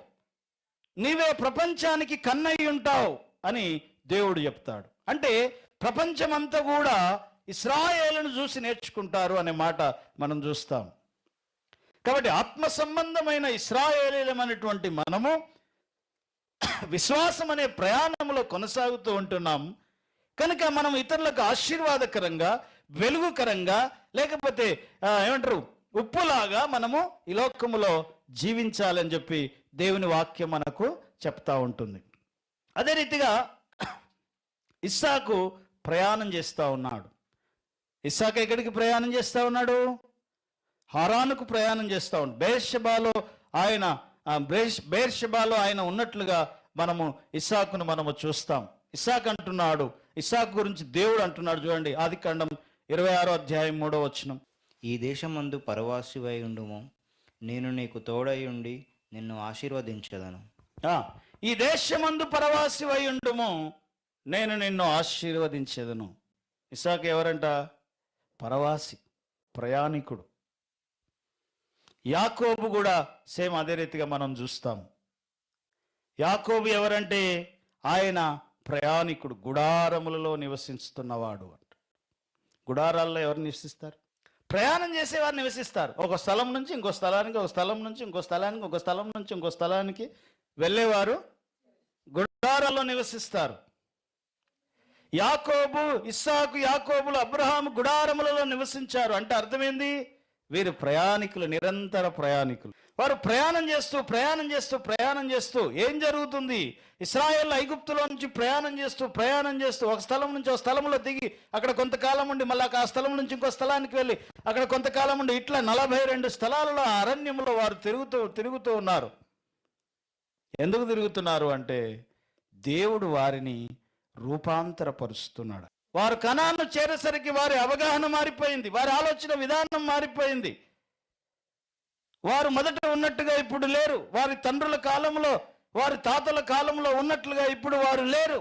నీవే ప్రపంచానికి కన్నై ఉంటావు అని దేవుడు చెప్తాడు. అంటే ప్రపంచమంతా కూడా ఇశ్రాయేలును చూసి నేర్చుకుంటారు అనే మాట మనం చూస్తాం. కాబట్టి ఆత్మ సంబంధమైన ఇశ్రాయేలీలమైనటువంటి మనము విశ్వాసం అనే ప్రయాణంలో కొనసాగుతూ ఉంటున్నాం కనుక మనం ఇతరులకు ఆశీర్వాదకరంగా, వెలుగుకరంగా, లేకపోతే ఏమంటారు ఉప్పులాగా మనము ఈ లోకములో జీవించాలని చెప్పి దేవుని వాక్యం మనకు చెప్తా ఉంటుంది. అదే రీతిగా ఇస్సాకు ప్రయాణం చేస్తూ ఉన్నాడు. ఇస్సాకు ఎక్కడికి ప్రయాణం చేస్తూ ఉన్నాడు? హారానుకు ప్రయాణం చేస్తూ ఉన్నాడు. బెర్షెబాలో ఆయన ఉన్నట్లుగా మనము ఇస్సాకును మనము చూస్తాం. ఇస్సాకు అంటున్నాడు, ఇస్సాకు గురించి దేవుడు అంటున్నాడు చూడండి, ఆదికాండం 26:3 ఈ దేశమందు పరవాసివై ఉండుము, నేను నీకు తోడై ఉండి నిన్ను ఆశీర్వదించదను. ఈ దేశమందు పరవాసివై ఉండుము, నేను నిన్ను ఆశీర్వదించేదను. ఇస్సాకు ఎవరంట? పరవాసి, ప్రయాణికుడు. యాకోబు కూడా సేమ్ అదే రీతిగా మనం చూస్తాం. యాకోబు ఎవరంటే ఆయన ప్రయాణికుడు, గుడారములలో నివసిస్తున్నవాడు అంట. గుడారాల్లో ఎవరు నివసిస్తారు? ప్రయాణం చేసేవారు నివసిస్తారు. ఒక స్థలం నుంచి ఇంకో స్థలానికి, ఒక స్థలం నుంచి ఇంకో స్థలానికి, ఒక స్థలం నుంచి ఇంకో స్థలానికి వెళ్ళేవారు గుడారాల్లో నివసిస్తారు. యాకోబు, ఇస్సాకు, యాకోబులు, అబ్రహాము గుడారములలో నివసించారు అంటే అర్థమైంది, వీరు ప్రయాణికులు, నిరంతర ప్రయాణికులు. వారు ప్రయాణం చేస్తూ ఏం జరుగుతుంది? ఇశ్రాయేల్ ఐగుప్తులో నుంచి ప్రయాణం చేస్తూ ఒక స్థలం నుంచి ఒక స్థలంలో దిగి అక్కడ కొంతకాలం ఉండి మళ్ళీ ఆ స్థలం నుంచి ఇంకో స్థలానికి వెళ్ళి అక్కడ కొంతకాలం ఉండి ఇట్లా 42 స్థలాలలో అరణ్యంలో వారు తిరుగుతూ ఉన్నారు. ఎందుకు తిరుగుతున్నారు అంటే దేవుడు వారిని రూపాంతరపరుస్తున్నాడు. వారు కనాను చేరేసరికి వారి అవగాహన మారిపోయింది, వారి ఆలోచన విధానం మారిపోయింది. వారు మొదట ఉన్నట్టుగా ఇప్పుడు లేరు. వారి తండ్రుల కాలంలో, వారి తాతల కాలంలో ఉన్నట్లుగా ఇప్పుడు వారు లేరు.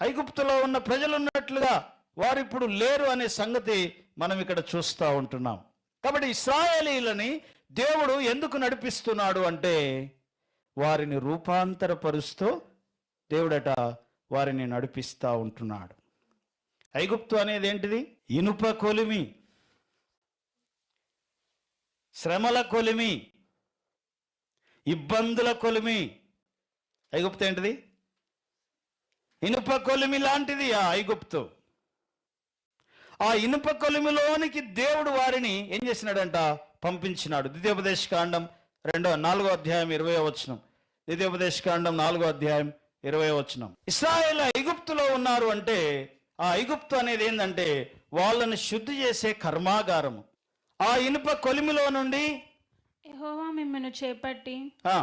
ఐగుప్తులో ఉన్న ప్రజలు ఉన్నట్లుగా వారు ఇప్పుడు లేరు అనే సంగతి మనం ఇక్కడ చూస్తూ ఉంటున్నాం. కాబట్టి ఇశ్రాయేలీయులని దేవుడు ఎందుకు నడిపిస్తున్నాడు అంటే వారిని రూపాంతరపరుస్తూ దేవుడట వారిని నడిపిస్తూ ఉంటున్నాడు. ఐగుప్తు అనేది ఏంటిది? ఇనుప కొలిమి, శ్రమల కొలిమి, ఇబ్బందుల కొలిమి. ఐగుప్తు ఏంటిది? ఇనుప కొలిమి లాంటిది ఆ ఐగుప్తు. ఆ ఇనుప కొలిమిలోనికి దేవుడు వారిని ఏం చేసినాడంట? పంపించినాడు. ద్వితీయోపదేశకాండం 4వ అధ్యాయం 20వ వచనం. ద్వితీయోపదేశకాండం 4వ అధ్యాయం 20వ వచనం. ఇశ్రాయేలు ఐగుప్తులో ఉన్నారు అంటే ఆ ఐగుప్తు అనేది ఏంటంటే వాళ్ళని శుద్ధి చేసే కర్మాగారము. ఆ ఇనుప కొలిమిలో నుండి యెహోవా మిమ్మను చేపట్టి ఆ,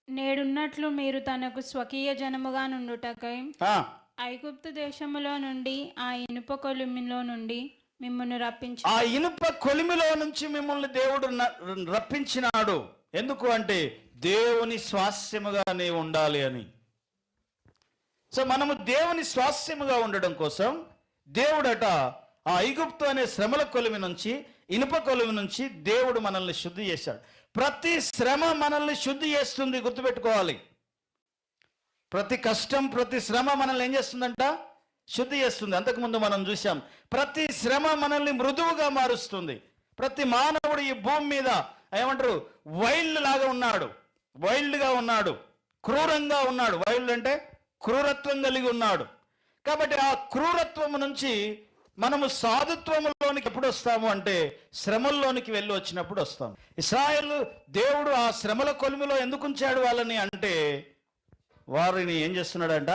నేడున్నట్లు మీరు తనకు స్వకీయ జనముగా నుండుటకై ఆ, ఐగుప్తు దేశములో నుండి ఆ ఇనుప కొలిమిలో నుండి మిమ్మల్ని రప్పించి ఆ ఇనుప కొలిమిలో నుంచి మిమ్మల్ని దేవుడు రప్పించినాడు. ఎందుకు అంటే దేవుని స్వాస్యముగా నీవు ఉండాలి అని. సో మనము దేవుని స్వాస్యముగా ఉండడం కోసం దేవుడట ఆ ఐగుప్తు అనే శ్రమల కొలిమి నుంచి, ఇనుప కొలిమి నుంచి దేవుడు మనల్ని శుద్ధి చేశాడు. ప్రతి శ్రమ మనల్ని శుద్ధి చేస్తుంది, గుర్తుపెట్టుకోవాలి. ప్రతి కష్టం, ప్రతి శ్రమ మనల్ని ఏం చేస్తుందంట? శుద్ధి చేస్తుంది. అంతకుముందు మనం చూసాం, ప్రతి శ్రమ మనల్ని మృదువుగా మారుస్తుంది. ప్రతి మానవుడు ఈ భూమి మీద ఏమంటారు? వైల్డ్ లాగా ఉన్నాడు, వైల్డ్గా ఉన్నాడు, క్రూరంగా ఉన్నాడు. వైల్డ్ అంటే క్రూరత్వం కలిగి ఉన్నాడు. కాబట్టి ఆ క్రూరత్వము నుంచి మనము సాధుత్వములోనికి ఎప్పుడు వస్తాము అంటే శ్రమల్లోనికి వెళ్ళి వచ్చినప్పుడు వస్తాం. ఇశ్రాయేలు దేవుడు ఆ శ్రమల కొలిమిలో ఎందుకు ఉంచాడు వాళ్ళని అంటే వారిని ఏం చేస్తున్నాడంట?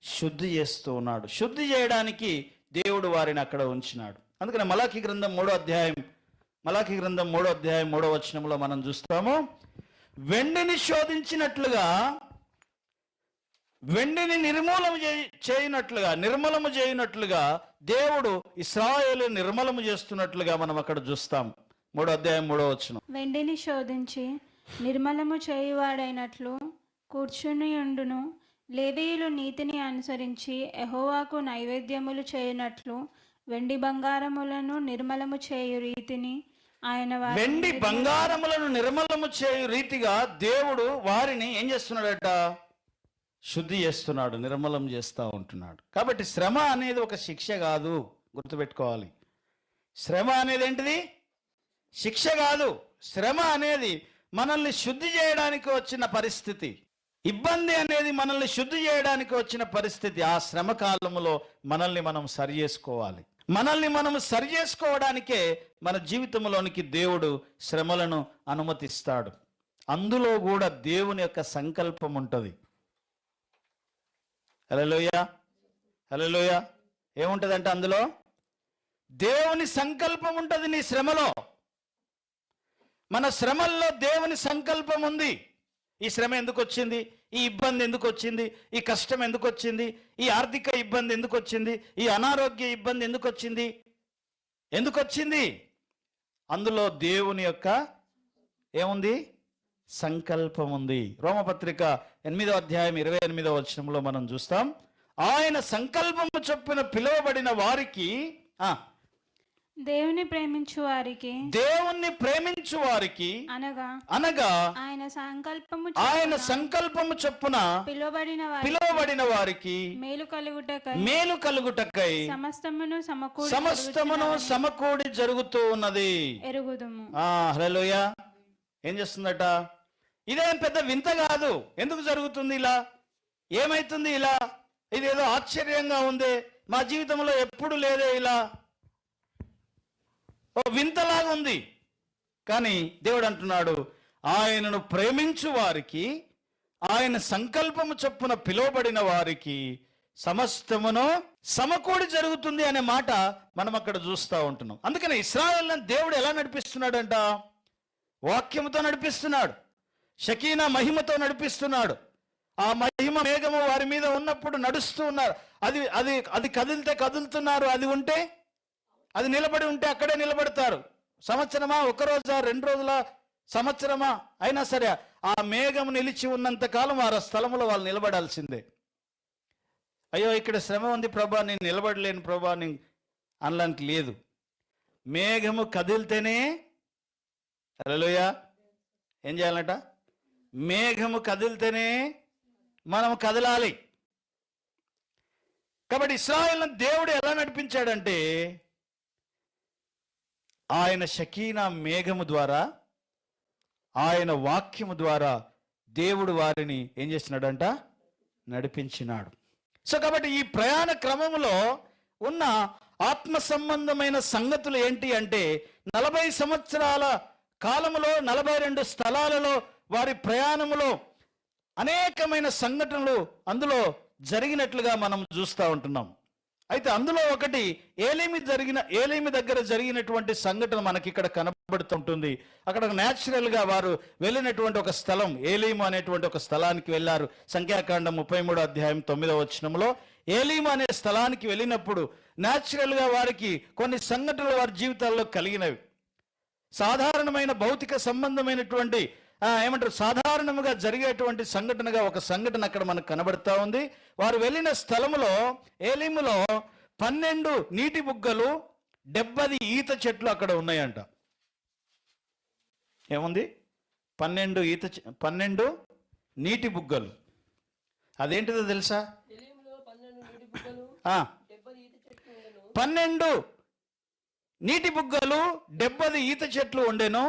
శుద్ధి చేస్తూ ఉన్నాడు. శుద్ధి చేయడానికి దేవుడు వారిని అక్కడ ఉంచినాడు. అందుకని మలాఖీ గ్రంథం 3వ అధ్యాయం 3వ వచనంలో మనం చూస్తాము, వెండిని శోధించినట్లుగా, వెండిని నిర్మూలము చేయనట్లుగా దేవుడు ఇశ్రాయేలు నిర్మలము చేస్తున్నట్లుగా మనం అక్కడ చూస్తాం. 3వ అధ్యాయం 3వ వచనం. వెండిని శోధించి నిర్మలము చేయువాడైనట్లు కూర్చుని ఉండును. లేవీయులు నీతిని అనుసరించి యెహోవాకు నైవేద్యములు చేయనట్లు వెండి బంగారములను నిర్మలము చేయు రీతిని ఆయన వెండి బంగారములను నిర్మలము చేయు రీతిగా దేవుడు వారిని ఏం చేస్తున్నాడట? శుద్ధి చేస్తున్నాడు, నిర్మలం చేస్తూ ఉంటున్నాడు. కాబట్టి శ్రమ అనేది ఒక శిక్ష కాదు, గుర్తుపెట్టుకోవాలి. శ్రమ అనేది ఏంటిది? శిక్ష కాదు. శ్రమ అనేది మనల్ని శుద్ధి చేయడానికి వచ్చిన పరిస్థితి. ఇబ్బంది అనేది మనల్ని శుద్ధి చేయడానికి వచ్చిన పరిస్థితి. ఆ శ్రమ కాలములో మనల్ని మనం సరి చేసుకోవాలి. మనల్ని మనం సరి చేసుకోవడానికే మన జీవితంలోనికి దేవుడు శ్రమలను అనుమతిస్తాడు. అందులో కూడా దేవుని యొక్క సంకల్పం ఉంటుంది. హల్లెలూయా, హల్లెలూయా. ఏముంటుందంటే అందులో దేవుని సంకల్పం ఉంటుంది. నీ శ్రమలో, మన శ్రమల్లో దేవుని సంకల్పం ఉంది. ఈ శ్రమ ఎందుకు వచ్చింది? ఈ ఇబ్బంది ఎందుకు వచ్చింది? ఈ కష్టం ఎందుకు వచ్చింది? ఈ ఆర్థిక ఇబ్బంది ఎందుకు వచ్చింది? ఈ అనారోగ్య ఇబ్బంది ఎందుకు వచ్చింది? ఎందుకు వచ్చింది? అందులో దేవుని యొక్క ఏముంది? సంకల్పం ఉంది. రోమపత్రిక 8వ అధ్యాయం 28వ వచనంలో మనం చూస్తాం, ఆయన సంకల్పము చొప్పున పిలువబడిన వారికి, దేవుని ప్రేమించు వారికి అనగా ఆయన సంకల్పము చొప్పున పిలువబడిన వారికి మేలు కలుగుటకై సమస్తమును సమకూడి జరుగుతూ ఉన్నది ఎరుగుదుము. హల్లెలూయా. ఏం చేస్తుందట? ఇదేం పెద్ద వింత కాదు. ఎందుకు జరుగుతుంది ఇలా? ఏమైతుంది ఇలా? ఇదేదో ఆశ్చర్యంగా ఉంది, మా జీవితంలో ఎప్పుడు లేదే ఇలా, ఓ వింతలాగా ఉంది. కానీ దేవుడు అంటున్నాడు, ఆయనను ప్రేమించు వారికి, ఆయన సంకల్పము చొప్పున పిలువబడిన వారికి సమస్తమును సమకూడి జరుగుతుంది అనే మాట మనం అక్కడ చూస్తూ ఉంటున్నాం. అందుకని ఇశ్రాయేలును దేవుడు ఎలా నడిపిస్తున్నాడంట? వాక్యముతో నడిపిస్తున్నాడు, షకీనా మహిమతో నడిపిస్తున్నాడు. ఆ మహిమ మేఘము వారి మీద ఉన్నప్పుడు నడుస్తూ ఉన్నారు. అది అది అది కదిలితే కదులుతున్నారు, అది ఉంటే, అది నిలబడి ఉంటే అక్కడే నిలబడతారు. సంవత్సరమా, ఒక రోజా, 2 రోజుల, సంవత్సరమా అయినా సరే ఆ మేఘం నిలిచి ఉన్నంత కాలం ఆ స్థలంలో వాళ్ళు నిలబడాల్సిందే. అయ్యో ఇక్కడ శ్రమ ఉంది ప్రభా, నేను నిలబడలేను ప్రభా నేను అనలాంటి లేదు. మేఘము కదిలితేనే, హల్లెలూయా, ఏం చేయాలంట? మేఘము కదిలితేనే మనం కదలాలి. కాబట్టి ఇశ్రాయేలును దేవుడు ఎలా నడిపించాడంటే ఆయన షకీనా మేఘము ద్వారా, ఆయన వాక్యము ద్వారా దేవుడు వారిని ఏం చేసినాడంట? నడిపించినాడు. సో కాబట్టి ఈ ప్రయాణ క్రమంలో ఉన్న ఆత్మ సంబంధమైన సంగతులు ఏంటి అంటే 40 సంవత్సరాల కాలములో 42 స్థలాలలో వారి ప్రయాణములో అనేకమైన సంఘటనలు అందులో జరిగినట్లుగా మనం చూస్తూ ఉంటున్నాం. అయితే అందులో ఒకటి ఏలీమి దగ్గర జరిగినటువంటి సంఘటన మనకి ఇక్కడ కనబడుతుంటుంది. అక్కడ న్యాచురల్గా వారు వెళ్ళినటువంటి ఒక స్థలం, ఏలీము అనేటువంటి ఒక స్థలానికి వెళ్ళారు. సంఖ్యాకాండం 33 అధ్యాయం 9వ వచనంలో ఏలీము అనే స్థలానికి వెళ్ళినప్పుడు న్యాచురల్గా వారికి కొన్ని సంఘటనలు వారి జీవితాల్లో కలిగినవి. సాధారణమైన భౌతిక సంబంధమైనటువంటి సాధారణంగా జరిగేటువంటి సంఘటనగా ఒక సంఘటన అక్కడ మనకు కనబడతా ఉంది. వారు వెళ్ళిన స్థలములో ఏలీములో 12 నీటి బుగ్గలు 70 ఈత చెట్లు అక్కడ ఉన్నాయంట. ఏముంది? 12 నీటి బుగ్గలు. అదేంటిదో తెలుసా? 12 నీటి బుగ్గలు 70 ఈత చెట్లు ఉండెను.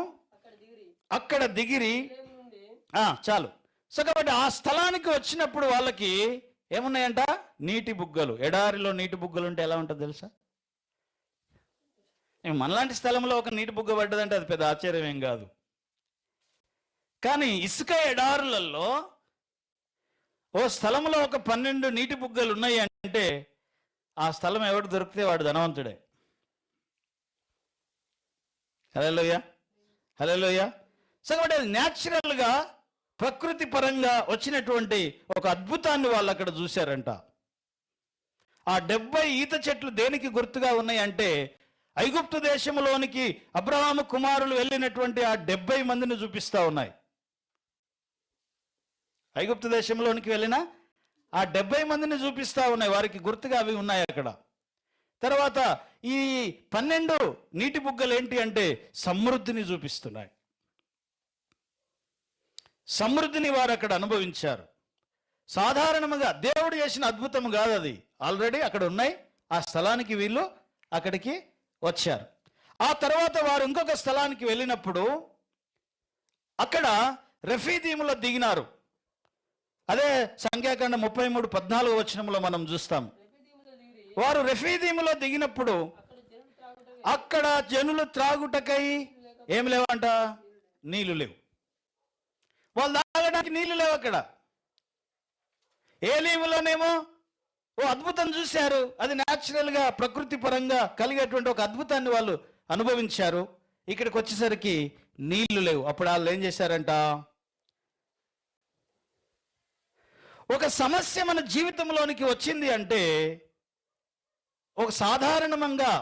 అక్కడ దిగిరి చాలు. సో కాబట్టి ఆ స్థలానికి వచ్చినప్పుడు వాళ్ళకి ఏమున్నాయంట? నీటి బుగ్గలు. ఎడారిలో నీటి బుగ్గలు ఉంటే ఎలా ఉంటుంది తెలుసా? మనలాంటి స్థలంలో ఒక నీటి బుగ్గ పడ్డదంటే అది పెద్ద ఆశ్చర్యం ఏం కాదు. కానీ ఇసుక ఎడారులలో ఓ స్థలంలో ఒక 12 నీటి బుగ్గలు ఉన్నాయి అంటే ఆ స్థలం ఎవడు దొరికితే వాడు ధనవంతుడే. హల్లెలూయా, హల్లెలూయా. సో కాబట్టి అది న్యాచురల్గా ప్రకృతి పరంగా వచ్చినటువంటి ఒక అద్భుతాన్ని వాళ్ళు అక్కడ చూశారంట. ఆ 70 ఈత చెట్లు దేనికి గుర్తుగా ఉన్నాయి అంటే ఐగుప్తు దేశంలోనికి అబ్రహాము కుమారులు వెళ్ళినటువంటి ఆ 70 మందిని చూపిస్తా ఉన్నాయి. ఐగుప్తు దేశంలోనికి వెళ్ళిన ఆ 70 మందిని చూపిస్తా ఉన్నాయి. వారికి గుర్తుగా అవి ఉన్నాయి అక్కడ. తర్వాత ఈ 12 నీటి బుగ్గలు ఏంటి అంటే సమృద్ధిని చూపిస్తున్నాయి. సమృద్ధిని వారు అక్కడ అనుభవించారు. సాధారణంగా దేవుడు చేసిన అద్భుతం కాదు అది. ఆల్రెడీ అక్కడ ఉన్నాయి. ఆ స్థలానికి వీళ్ళు అక్కడికి వచ్చారు. ఆ తర్వాత వారు ఇంకొక స్థలానికి వెళ్ళినప్పుడు అక్కడ రెఫీదీములో దిగినారు. అదే సంఖ్యాకాండం 33:14 వచనంలో మనం చూస్తాం. వారు రెఫీదీములో దిగినప్పుడు అక్కడ జనులు త్రాగుటకై ఏం లేవంట? నీళ్లు లేవు. వాళ్ళు తాగడానికి నీళ్లు లేవు అక్కడ. ఏలీములోనేమో ఓ అద్భుతం చూశారు. అది న్యాచురల్గా ప్రకృతి పరంగా కలిగేటువంటి ఒక అద్భుతాన్ని వాళ్ళు అనుభవించారు. ఇక్కడికి వచ్చేసరికి నీళ్లు లేవు. అప్పుడు వాళ్ళు ఏం చేశారంట? ఒక సమస్య మన జీవితంలోనికి వచ్చింది అంటే, ఒక సాధారణంగా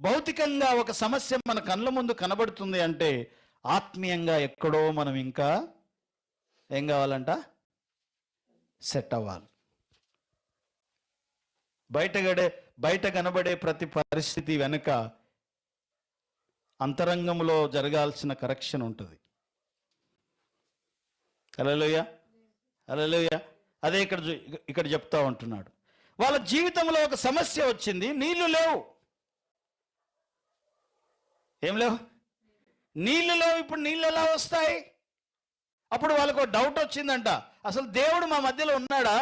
భౌతికంగా ఒక సమస్య మన కళ్ళ ముందు కనబడుతుంది అంటే ఆత్మీయంగా ఎక్కడో మనం ఇంకా ఏం కావాలంట? సెట్ అవ్వాలి. బయట కనబడే ప్రతి పరిస్థితి వెనుక అంతరంగంలో జరగాల్సిన కరెక్షన్ ఉంటుంది. హల్లెలూయా, హల్లెలూయా. అదే ఇక్కడ చెప్తా ఉంటున్నాడు. వాళ్ళ జీవితంలో ఒక సమస్య వచ్చింది, నీళ్లు లేవు. ఏం లేవు? నీళ్లు లేవు. ఇప్పుడు నీళ్ళు ఎలా వస్తాయి? అప్పుడు వాళ్ళకు డౌట్ వచ్చిందంట, అసలు దేవుడు మా మధ్యలో ఉన్నాడా?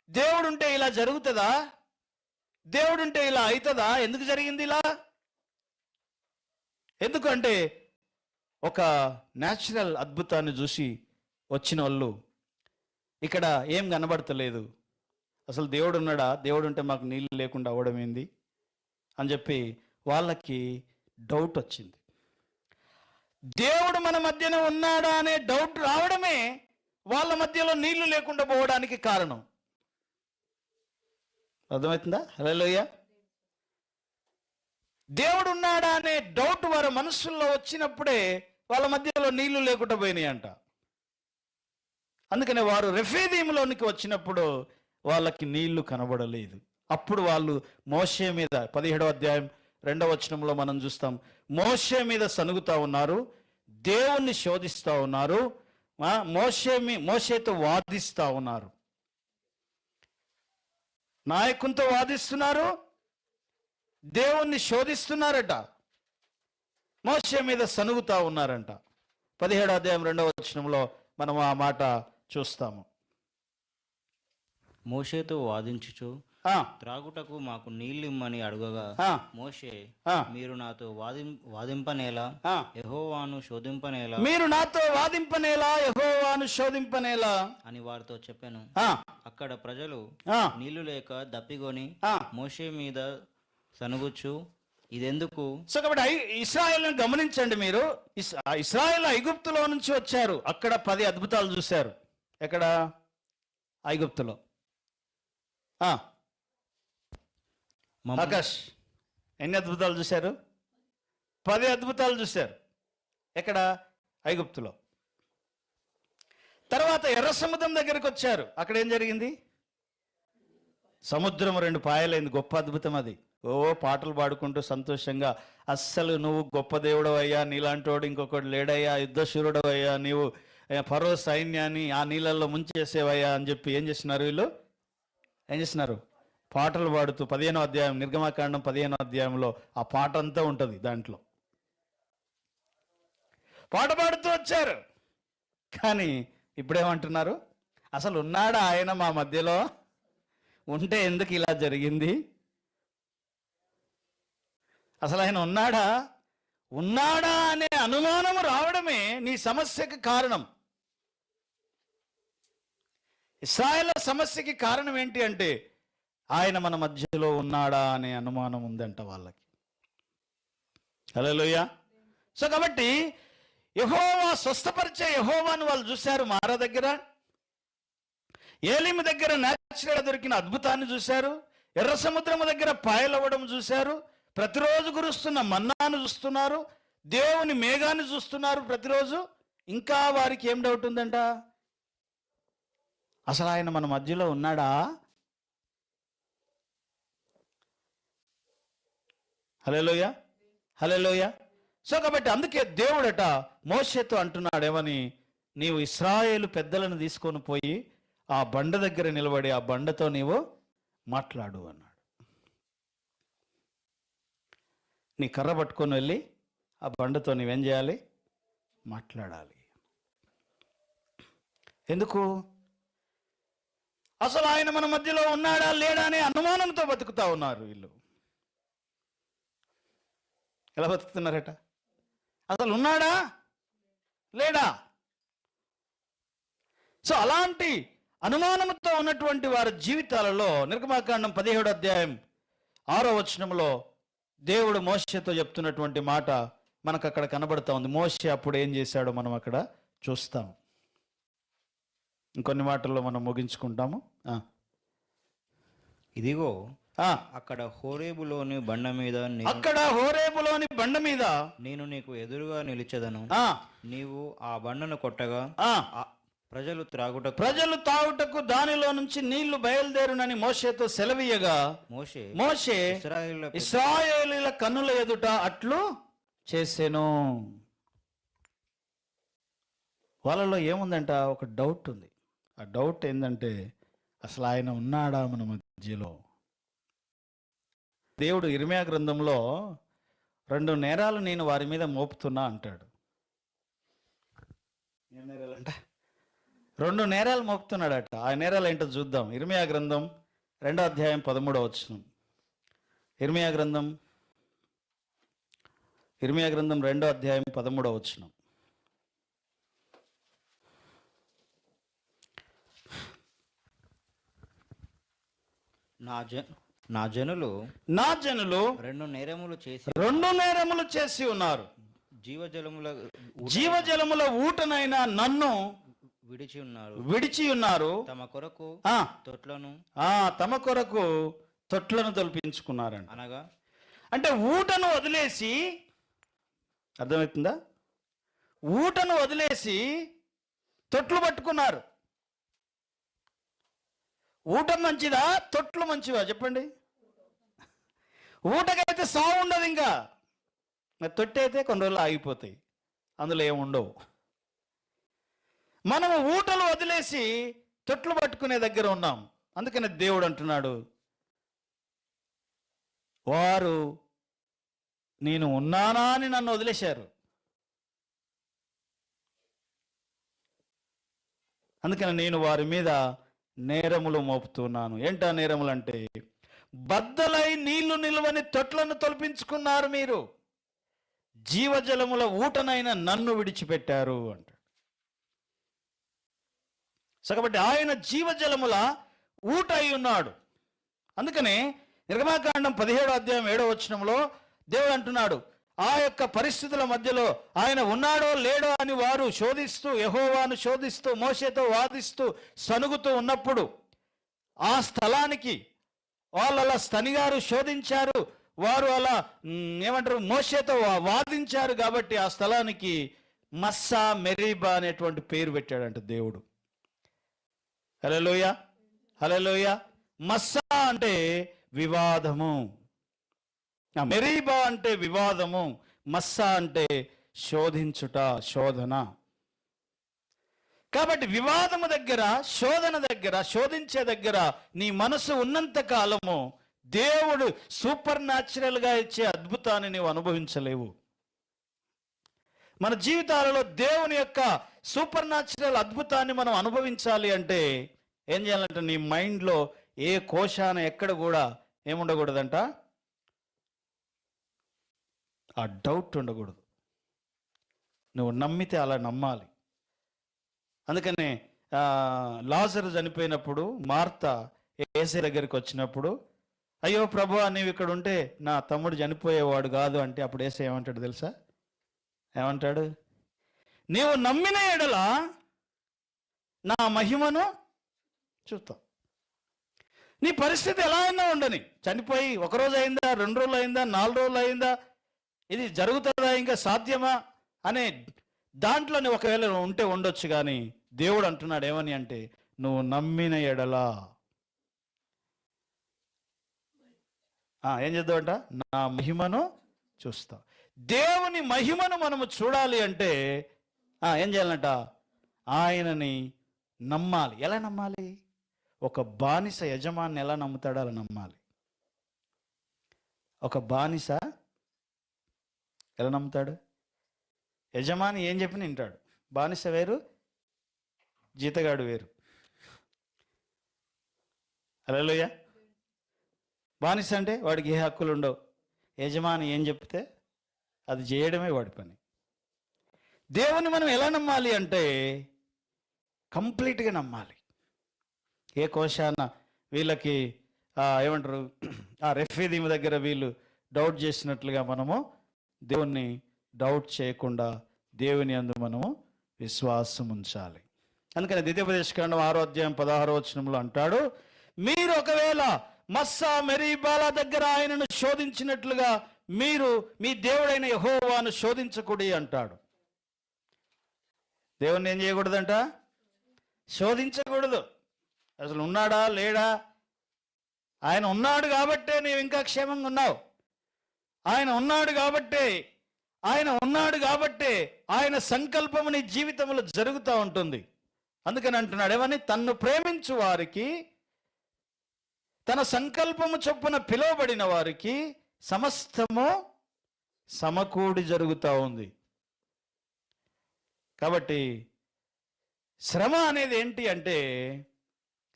దేవుడు ఉంటే ఇలా జరుగుతుందా? దేవుడు ఉంటే ఇలా అవుతుందా? ఎందుకు జరిగింది ఇలా? ఎందుకంటే ఒక న్యాచురల్ అద్భుతాన్ని చూసి వచ్చిన వాళ్ళు ఇక్కడ ఏం కనబడతలేదు. అసలు దేవుడు ఉన్నాడా? దేవుడు ఉంటే మాకు నీళ్ళు లేకుండా అవ్వడం ఏంది అని చెప్పి వాళ్ళకి డౌట్ వచ్చింది. దేవుడు మన మధ్యన ఉన్నాడా అనే డౌట్ రావడమే వాళ్ళ మధ్యలో నీళ్లు లేకుండా పోవడానికి కారణం. అర్థమవుతుందా? హల్లెలూయా. దేవుడు ఉన్నాడా అనే డౌట్ వారి మనస్సుల్లో వచ్చినప్పుడే వాళ్ళ మధ్యలో నీళ్లు లేకుండా పోయినాయి అంట. అందుకనే వారు రెఫీదీములోనికి వచ్చినప్పుడు వాళ్ళకి నీళ్లు కనబడలేదు. అప్పుడు వాళ్ళు మోషే మీద 17వ అధ్యాయం 2వ వచనంలో మనం చూస్తాం. మోషే మీద సనుగుతా ఉన్నారు, దేవుణ్ణి శోధిస్తూ ఉన్నారు. మోషేతో వాదిస్తా ఉన్నారు, నాయకునితో వాదిస్తున్నారు, దేవుణ్ణి శోధిస్తున్నారట, మోషే మీద సనుగుతా ఉన్నారంట. 17వ అధ్యాయం 2వ వచనంలో మనం ఆ మాట చూస్తాము. మోషేతో వాదించుచు త్రాగుటకు మాకు నీళ్ళు ఇమ్మని అడగగా మోషే, మీరు నాతో వాదింపనేలా యెహోవాను శోధింపనేలా మీరు నాతో వాదింపనేలా యెహోవాను శోధింపనేలా అని వారితో చెప్పాను. అక్కడ ప్రజలు నీళ్లు లేక దప్పిగొని మోషే మీద సనుగుచ్చు ఇదెందుకు? సో కాబట్టి ఇశ్రాయేల్ని గమనించండి మీరు. ఇశ్రాయేల్ ఐగుప్తులో నుంచి వచ్చారు, అక్కడ 10 అద్భుతాలు చూశారు. ఎక్కడ? ఐగుప్తులో. ఆకాష్ ఎన్ని అద్భుతాలు చూశారు? 10 అద్భుతాలు చూశారు. ఎక్కడ? ఐగుప్తులో. తర్వాత ఎర్ర సముద్రం దగ్గరికి వచ్చారు, అక్కడ ఏం జరిగింది? సముద్రం 2 పాయలైంది. గొప్ప అద్భుతం అది. పాటలు పాడుకుంటూ సంతోషంగా, అస్సలు నువ్వు గొప్ప దేవుడు అయ్యా, నీలాంటోడు ఇంకొకటి లేడయ్యా, యుద్ధశూరుడు అయ్యా, నీవు ఫరో సైన్యాన్ని ఆ నీళ్ళల్లో ముంచేసేవయ్యా అని చెప్పి ఏం చేస్తున్నారు వీళ్ళు? ఏం చేస్తున్నారు? పాటలు పాడుతూ 15వ అధ్యాయం నిర్గమాకాండం 15వ అధ్యాయంలో ఆ పాట అంతా ఉంటుంది. దాంట్లో పాట పాడుతూ వచ్చారు. కానీ ఇప్పుడేమంటున్నారు? అసలు ఉన్నాడా ఆయన మా మధ్యలో? ఉంటే ఎందుకు ఇలా జరిగింది? అసలు ఆయన ఉన్నాడా అనే అనుమానం రావడమే నీ సమస్యకి కారణం. ఇశ్రాయేలు సమస్యకి కారణం ఏంటి అంటే ఆయన మన మధ్యలో ఉన్నాడా అనే అనుమానం ఉందంట వాళ్ళకి. హల్లెలూయా. సో కాబట్టి యెహోవా స్వస్థపరిచే యెహోవాను వాళ్ళు చూశారు. మారా దగ్గర, ఏలిము దగ్గర న్యాచురల్గా దొరికిన అద్భుతాన్ని చూశారు. ఎర్ర సముద్రము దగ్గర పాయలవ్వడం చూశారు. ప్రతిరోజు కురుస్తున్న మన్నాను చూస్తున్నారు. దేవుని మేఘాన్ని చూస్తున్నారు ప్రతిరోజు. ఇంకా వారికి ఏం డౌట్ ఉందంట? అసలు ఆయన మన మధ్యలో ఉన్నాడా? హల్లెలూయా, హల్లెలూయా. సో కాబట్టి అందుకే దేవుడట మోషేతో అంటున్నాడు ఏమని? నీవు ఇశ్రాయేలు పెద్దలను తీసుకొని పోయి ఆ బండ దగ్గర నిలబడి ఆ బండతో నీవు మాట్లాడు అన్నాడు. నీ కర్ర పట్టుకొని వెళ్ళి ఆ బండతో నీవేం చేయాలి? మాట్లాడాలి. ఎందుకు? అసలు ఆయన మన మధ్యలో ఉన్నాడా లేడా అనే అనుమానంతో బతుకుతా ఉన్నారు వీళ్ళు. ఎలా బతుకుతున్నారట? అసలు ఉన్నాడా లేడా? సో అలాంటి అనుమానంతో ఉన్నటువంటి వారి జీవితాలలో నిర్గమాకాండం 17వ అధ్యాయం 6వ వచనంలో దేవుడు మోషేతో చెప్తున్నటువంటి మాట మనకు అక్కడ కనబడుతూ ఉంది. మోషే అప్పుడు ఏం చేశాడో మనం అక్కడ చూస్తాం. ఇంకొన్ని మాటల్లో మనం ముగించుకుంటాము. ఇదిగో అక్కడ హోరేబులోని బండ మీద నేను నీకు ఎదురుగా నిలిచెదను. నీవు ఆ బండను కొట్టగా ప్రజలు త్రాగుటకు దానిలో నుంచి నీళ్లు బయలుదేరునని మోషేతో సెలవీయగా మోషే ఇశ్రాయేలీయుల కన్నుల ఎదుట అట్లు చేసెను. వాళ్ళలో ఏముందంట? ఒక డౌట్ ఉంది. ఆ డౌట్ ఏంటంటే అసలు ఆయన ఉన్నాడా మన మధ్యలో? దేవుడు ఇర్మియా గ్రంథంలో 2 నేరాలు నేను వారి మీద మోపుతున్నా అంటాడు. ఏం నేరాలంట? 2 నేరాలు మోపుతున్నాడట. ఆ నేరాలు ఏంటో చూద్దాం. ఇర్మియా గ్రంథం 2వ అధ్యాయం 13వ వచనం. ఇర్మియా గ్రంథం 2వ అధ్యాయం 13వ వచనం. నా జనులు 2 నేరములు చేసి ఉన్నారు. జీవజలముల ఊటనైనా నన్ను విడిచి ఉన్నారు. తమ కొరకు తొట్లను తొలిపించుకున్నారండి. అనగా అంటే ఊటను వదిలేసి, అర్థమవుతుందా? ఊటను వదిలేసి తొట్లు పట్టుకున్నారు. ఊట మంచిదా, తొట్లు మంచివా చెప్పండి? ఊటకైతే సాగు ఉండదు. ఇంకా తొట్టి అయితే కొన్ని రోజులు ఆగిపోతాయి, అందులో ఏముండవు. మనము ఊటలు వదిలేసి తొట్లు పట్టుకునే దగ్గర ఉన్నాం. అందుకని దేవుడు అంటున్నాడు, వారు నేను ఉన్నానా అని నన్ను వదిలేశారు. అందుకని నేను వారి మీద నేరములు మోపుతున్నాను. ఏంటా నేరములు అంటే, బద్దలై నీళ్లు నిలువని తొట్లను తొలిపించుకున్నారు మీరు, జీవజలముల ఊటనైన నన్ను విడిచిపెట్టారు అంటాడు. సో కాబట్టి ఆయన జీవజలముల ఊట అయి ఉన్నాడు. అందుకనే నిర్గమాకాండం 17వ అధ్యాయం 7వ వచనంలో దేవుడు అంటున్నాడు, ఆ యొక్క పరిస్థితుల మధ్యలో ఆయన ఉన్నాడో లేడో అని వారు శోధిస్తూ, యెహోవాను శోధిస్తూ, మోషేతో వాదిస్తూ సనుగుతూ ఉన్నప్పుడు ఆ స్థలానికి వాళ్ళు అలా స్తనిగారు, శోధించారు, వారు అలా ఏమంటారు మోషేతో వాదించారు కాబట్టి ఆ స్థలానికి మస్సా మెరీబా అనేటువంటి పేరు పెట్టాడంట దేవుడు. హల్లెలూయా, హల్లెలూయా. మస్సా అంటే వివాదము, మెరీబా అంటే వివాదము, మస్సా అంటే శోధించుట, శోధన. కాబట్టి వివాదము దగ్గర, శోధన దగ్గర, శోధించే దగ్గర నీ మనసు ఉన్నంత కాలము దేవుడు సూపర్ న్యాచురల్గా ఇచ్చే అద్భుతాన్ని నీవు అనుభవించలేవు. మన జీవితాలలో దేవుని యొక్క సూపర్ న్యాచురల్ అద్భుతాన్ని మనం అనుభవించాలి అంటే ఏం చేయాలంటే, నీ మైండ్లో ఏ కోశాన ఎక్కడ కూడా ఏముండకూడదంట, ఆ డౌట్ ఉండకూడదు. నువ్వు నమ్మితే అలా నమ్మాలి. అందుకనే లాజరు చనిపోయినప్పుడు మార్త యేసయ్య దగ్గరికి వచ్చినప్పుడు, అయ్యో ప్రభువా నీవు ఇక్కడ ఉంటే నా తమ్ముడు చనిపోయేవాడు కాదు అంటే, అప్పుడు యేసయ్య ఏమంటాడు తెలుసా? ఏమంటాడు? నీవు నమ్మిన ఎడల నా మహిమను చూస్తావు. నీ పరిస్థితి ఎలా అయినా ఉండని, చనిపోయి 1 రోజు అయిందా, 2 రోజులు అయిందా, 4 రోజులు అయిందా, ఇది జరుగుతుందా, ఇంకా సాధ్యమా అనే దాంట్లోనే ఒకవేళ ఉంటే ఉండొచ్చు. కానీ దేవుడు అంటున్నాడు ఏమని అంటే, నువ్వు నమ్మిన ఎడలా ఏం చేద్దామంట, నా మహిమను చూస్తావు. దేవుని మహిమను మనము చూడాలి అంటే ఏం చేయాలంట, ఆయనని నమ్మాలి. ఎలా నమ్మాలి? ఒక బానిస యజమాని ఎలా నమ్ముతాడో అలా నమ్మాలి. ఒక బానిస ఎలా నమ్ముతాడు? యజమాని ఏం చెప్పిన వింటాడు. బానిస వేరు, జీతగాడు వేరు. హల్లెలూయా. బానిస అంటే వాడికి ఏ హక్కులు ఉండవు. యజమాని ఏం చెప్తే అది చేయడమే వాడి పని. దేవుని మనం ఎలా నమ్మాలి అంటే కంప్లీట్గా నమ్మాలి. ఏ కోశాన వీళ్ళకి ఏమంటారు, ఆ రెఫీదీము దగ్గర వీళ్ళు డౌట్ చేసినట్లుగా మనము దేవుణ్ణి డౌట్ చేయకుండా దేవుని యందు మనము విశ్వాసం ఉంచాలి. అందుకని ద్వితీయోపదేశకాండం 6వ అధ్యాయం 16వ వచనంలో అంటాడు, మీరు ఒకవేళ మస్సా మెరీబాల దగ్గర ఆయనను శోధించినట్లుగా మీరు మీ దేవుడైన యెహోవాను శోధించకూడి అంటాడు. దేవుణ్ణి ఏం చేయకూడదంట? శోధించకూడదు. అసలు ఉన్నాడా లేడా? ఆయన ఉన్నాడు కాబట్టే నీవు ఇంకా క్షేమంగా ఉన్నావు. ఆయన ఉన్నాడు కాబట్టే ఆయన సంకల్పము నీ జీవితంలో జరుగుతూ ఉంటుంది. అందుకని అంటున్నాడు ఏమని, తన్ను ప్రేమించు వారికి, తన సంకల్పము చొప్పున పిలువబడిన వారికి సమస్తము సమకూడి జరుగుతూ ఉంది. కాబట్టి శ్రమ అనేది ఏంటి అంటే,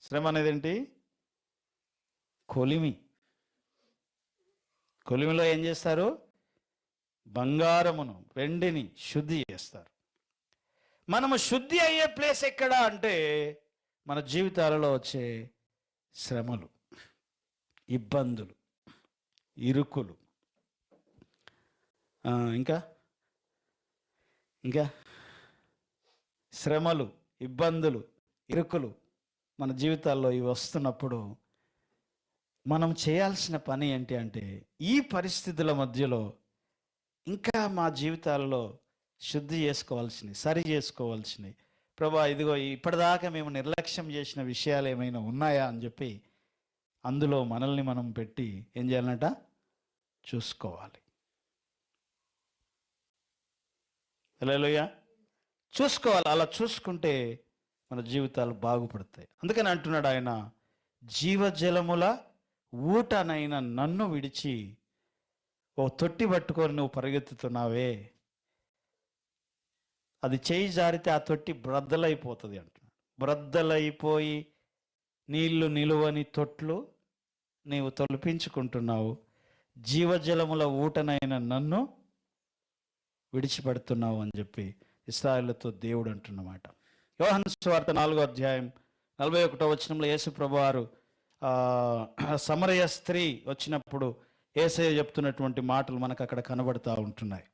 శ్రమ అనేది ఏంటి? కొలిమిలో ఏం చేస్తారు? బంగారమును, వెండిని శుద్ధి చేస్తారు. మనము శుద్ధి అయ్యే ప్లేస్ ఎక్కడ అంటే మన జీవితాలలో వచ్చే శ్రమలు, ఇబ్బందులు, ఇరుకులు, ఇంకా శ్రమలు, ఇబ్బందులు, ఇరుకులు మన జీవితాల్లో ఇవి వస్తున్నప్పుడు మనం చేయాల్సిన పని ఏంటి అంటే, ఈ పరిస్థితుల మధ్యలో ఇంకా మా జీవితాల్లో శుద్ధి చేసుకోవాల్సినవి, సరి చేసుకోవాల్సినవి, ప్రభా ఇదిగో ఇప్పటిదాకా మేము నిర్లక్ష్యం చేసిన విషయాలు ఏమైనా ఉన్నాయా అని చెప్పి అందులో మనల్ని మనం పెట్టి ఏం చేయాలంట? చూసుకోవాలి. హల్లెలూయా. చూసుకోవాలి. అలా చూసుకుంటే మన జీవితాలు బాగుపడతాయి. అందుకని అంటున్నాడు ఆయన, జీవజలముల ఊటనైన నన్ను విడిచి ఓ తొట్టి పట్టుకొని నువ్వు పరిగెత్తుతున్నావే, అది చేయి జారితే ఆ తొట్టి బ్రద్దలైపోతుంది అంటున్నాడు. బ్రద్దలైపోయి నీళ్లు నిలువని తొట్లు నీవు తొలిపించుకుంటున్నావు, జీవజలముల ఊటనైన నన్ను విడిచిపెడుతున్నావు అని చెప్పి ఇశ్రాయేలుతో దేవుడు అంటున్నమాట. యోహాను సువార్త 4వ అధ్యాయం 41వ వచనంలో యేసు ప్రభువారు సమరయ స్త్రీ వచ్చినప్పుడు యేసయ్య చెప్తున్నటువంటి మాటలు మనకు అక్కడ కనబడతా ఉంటున్నాయి.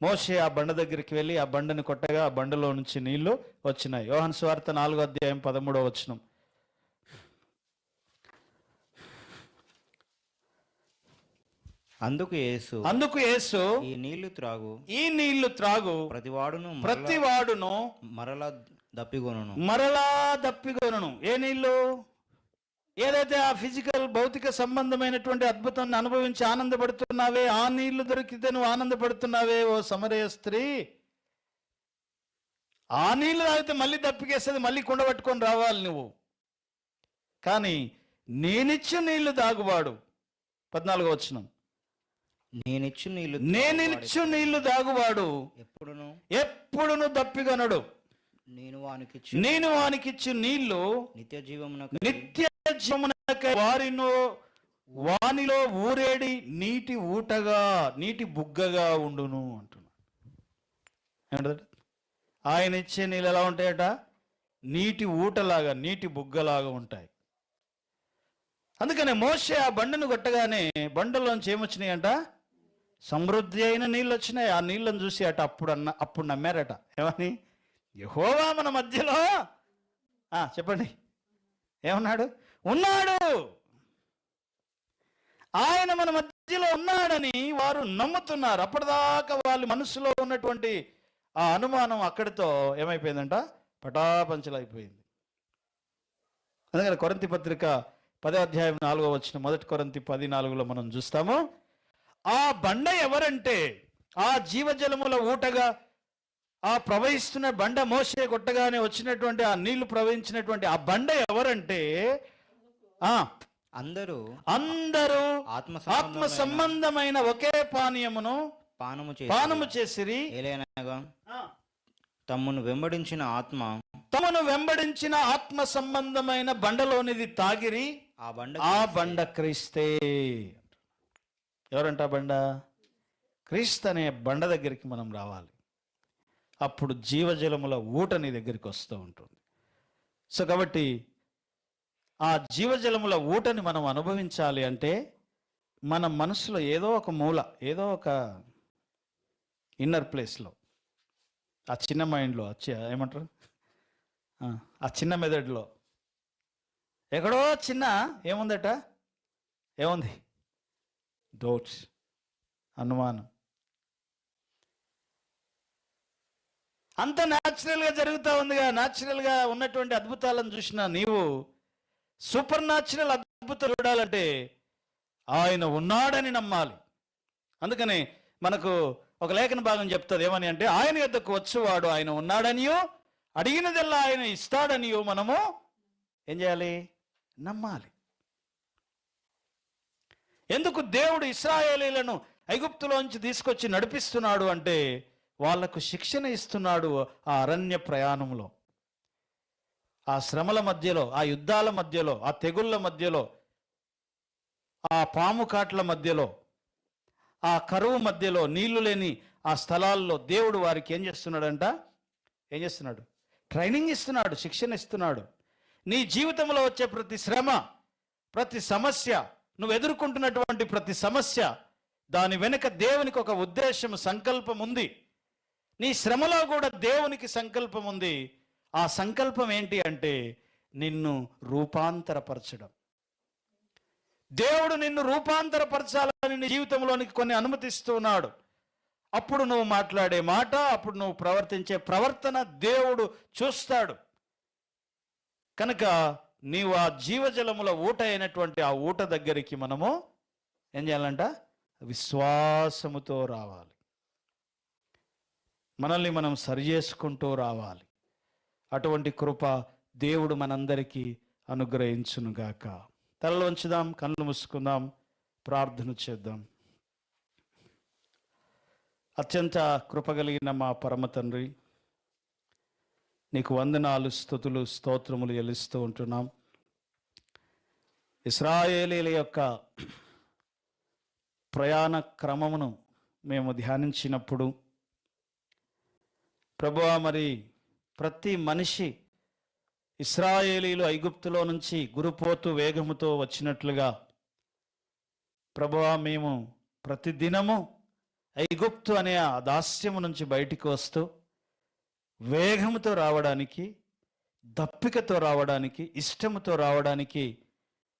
మోషే ఆ బండ దగ్గరికి వెళ్ళి ఆ బండని కొట్టగా ఆ బండలో నుంచి నీళ్లు వచ్చినాయి. యోహాను సువార్త 4వ అధ్యాయం 13వ వచనం. అందుకు యేసు ఈ నీళ్లు త్రాగు ప్రతివాడును మరలా దప్పిగొనును. ఏ నీళ్లు? ఏదైతే ఆ ఫిజికల్ భౌతిక సంబంధమైనటువంటి అద్భుతాన్ని అనుభవించి ఆనందపడుతున్నావే, ఆ నీళ్లు దొరికితే నువ్వు ఆనందపడుతున్నావే ఓ సమరయ స్త్రీ. ఆ నీళ్లు తాగితే మళ్ళీ దప్పికేస్తుంది, మళ్ళీ కుండ పట్టుకొని రావాలి నువ్వు. కానీ నేనిచ్చు నీళ్లు దాగువాడు, 14వ వచనం, నేనిచ్చు నీళ్లు దాగువాడు ఎప్పుడును దప్పిగొనడు. నేను వానికిచ్చు నీళ్లు నిత్య జీవమునకై వానిలో ఊరేడి నీటి బుగ్గగా ఉండును అంటున్నాడు. ఏమంటారు? ఆయన ఇచ్చే నీళ్ళు ఎలా ఉంటాయట? నీటి ఊటలాగా, నీటి బుగ్గలాగా ఉంటాయి. అందుకనే మోషే ఆ బండను కొట్టగానే బండలోంచి ఏమొచ్చినాయి అంట? సమృద్ధి అయిన నీళ్ళు వచ్చినాయి. ఆ నీళ్ళని చూసి అట అప్పుడు నమ్మారట. ఏమని? యెహోవా మన మధ్యలో చెప్పండి ఏమన్నాడు? ఉన్నాడు. ఆయన మన మధ్యలో ఉన్నాడని వారు నమ్ముతున్నారు. అప్పటిదాకా వాళ్ళ మనసులో ఉన్నటువంటి ఆ అనుమానం అక్కడితో ఏమైపోయిందంట? పటాపంచలైపోయింది. అందుకని కొరింథీ పత్రిక 10వ అధ్యాయం 4వ వచనం, 1 కొరింథీ 10:4లో మనం చూస్తాము. ఆ బండ ఎవరంటే, ఆ జీవజలముల ఊటగా ఆ ప్రవహిస్తున్న బండ, మోషే కొట్టగానే వచ్చినటువంటి ఆ నీళ్లు ప్రవహించినటువంటి ఆ బండ ఎవరంటే అందరూ ఆత్మ సంబంధమైన ఒకే పానీయమును పానము చేసిరి. తమను వెంబడించిన ఆత్మ సంబంధమైన బండలోనిది తాగిరి. ఆ బండ క్రీస్తే. ఎవరంట బండ? క్రీస్తు అనే బండ దగ్గరికి మనం రావాలి. అప్పుడు జీవజలముల ఊట నీ దగ్గరికి వస్తూ ఉంటుంది. సో కాబట్టి ఆ జీవజలముల ఊటని మనం అనుభవించాలి అంటే మన మనసులో ఏదో ఒక మూల, ఏదో ఒక ఇన్నర్ ప్లేస్లో, ఆ చిన్న మైండ్లో, ఏమంటారు, ఆ చిన్న మెదడులో ఎక్కడో చిన్న ఏముందట? ఏముంది? డౌట్స్, అనుమానం. అంత న్యాచురల్గా జరుగుతూ ఉందిగా. న్యాచురల్గా ఉన్నటువంటి అద్భుతాలను చూసిన నీవు సూపర్ న్యాచురల్ అద్భుతం చూడాలంటే ఆయన ఉన్నాడని నమ్మాలి. అందుకని మనకు ఒక లేఖన భాగం చెప్తుంది. ఏమని అంటే, ఆయన యొద్దకు వచ్చేవాడు ఆయన ఉన్నాడనియో, అడిగినదల్లా ఆయన ఇస్తాడనియో మనము ఏం చేయాలి? నమ్మాలి. ఎందుకు దేవుడు ఇశ్రాయేలీయులను ఐగుప్తులోంచి తీసుకొచ్చి నడిపిస్తున్నాడు అంటే, వాళ్లకు శిక్షణ ఇస్తున్నాడు. ఆ అరణ్య ప్రయాణంలో, ఆ శ్రమల మధ్యలో, ఆ యుద్ధాల మధ్యలో, ఆ తెగుళ్ళ మధ్యలో, ఆ పాము కాట్ల మధ్యలో, ఆ కరువు మధ్యలో, నీళ్లు లేని ఆ స్థలాల్లో దేవుడు వారికి ఏం చేస్తున్నాడంట? ఏం చేస్తున్నాడు? ట్రైనింగ్ ఇస్తున్నాడు, శిక్షణ ఇస్తున్నాడు. నీ జీవితంలో వచ్చే ప్రతి శ్రమ, ప్రతి సమస్య, నువ్వు ఎదుర్కొంటున్నటువంటి ప్రతి సమస్య, దాని వెనుక దేవునికి ఒక ఉద్దేశం, సంకల్పం ఉంది. నీ శ్రమలో కూడా దేవునికి సంకల్పం ఉంది. ఆ సంకల్పం ఏంటి అంటే నిన్ను రూపాంతరపరచడం. దేవుడు నిన్ను రూపాంతరపరచాలని నీ జీవితంలోనికి కొన్ని అనుమతిస్తున్నాడు. అప్పుడు నువ్వు మాట్లాడే మాట, అప్పుడు నువ్వు ప్రవర్తించే ప్రవర్తన దేవుడు చూస్తాడు. కనుక నీవు ఆ జీవజలముల ఊట అయినటువంటి ఆ ఊట దగ్గరికి మనము ఏం చేయాలంట? విశ్వాసముతో రావాలి. మనల్ని మనం సరి చేసుకుంటూ రావాలి. అటువంటి కృప దేవుడు మనందరికీ అనుగ్రహించునుగాక. తలలు వంచుదాం, కళ్ళు మూసుకుందాం, ప్రార్థన చేద్దాం. అత్యంత కృపగలిగిన మా పరమ తండ్రి, నీకు వందనాలు, స్తుతులు, స్తోత్రములు చెల్లిస్తూ ఉంటున్నాం. ఇశ్రాయేలీల యొక్క ప్రయాణ క్రమమును మేము ధ్యానించినప్పుడు ప్రభువా, మరి ప్రతి మనిషి ఇశ్రాయేలీలు ఐగుప్తులో నుంచి గురుపోతు వేగముతో వచ్చినట్లుగా ప్రభువా, మేము ప్రతిదినము ఐగుప్తు అనే ఆ దాస్యము నుంచి బయటికి వస్తూ వేగముతో రావడానికి, దప్పికతో రావడానికి, ఇష్టముతో రావడానికి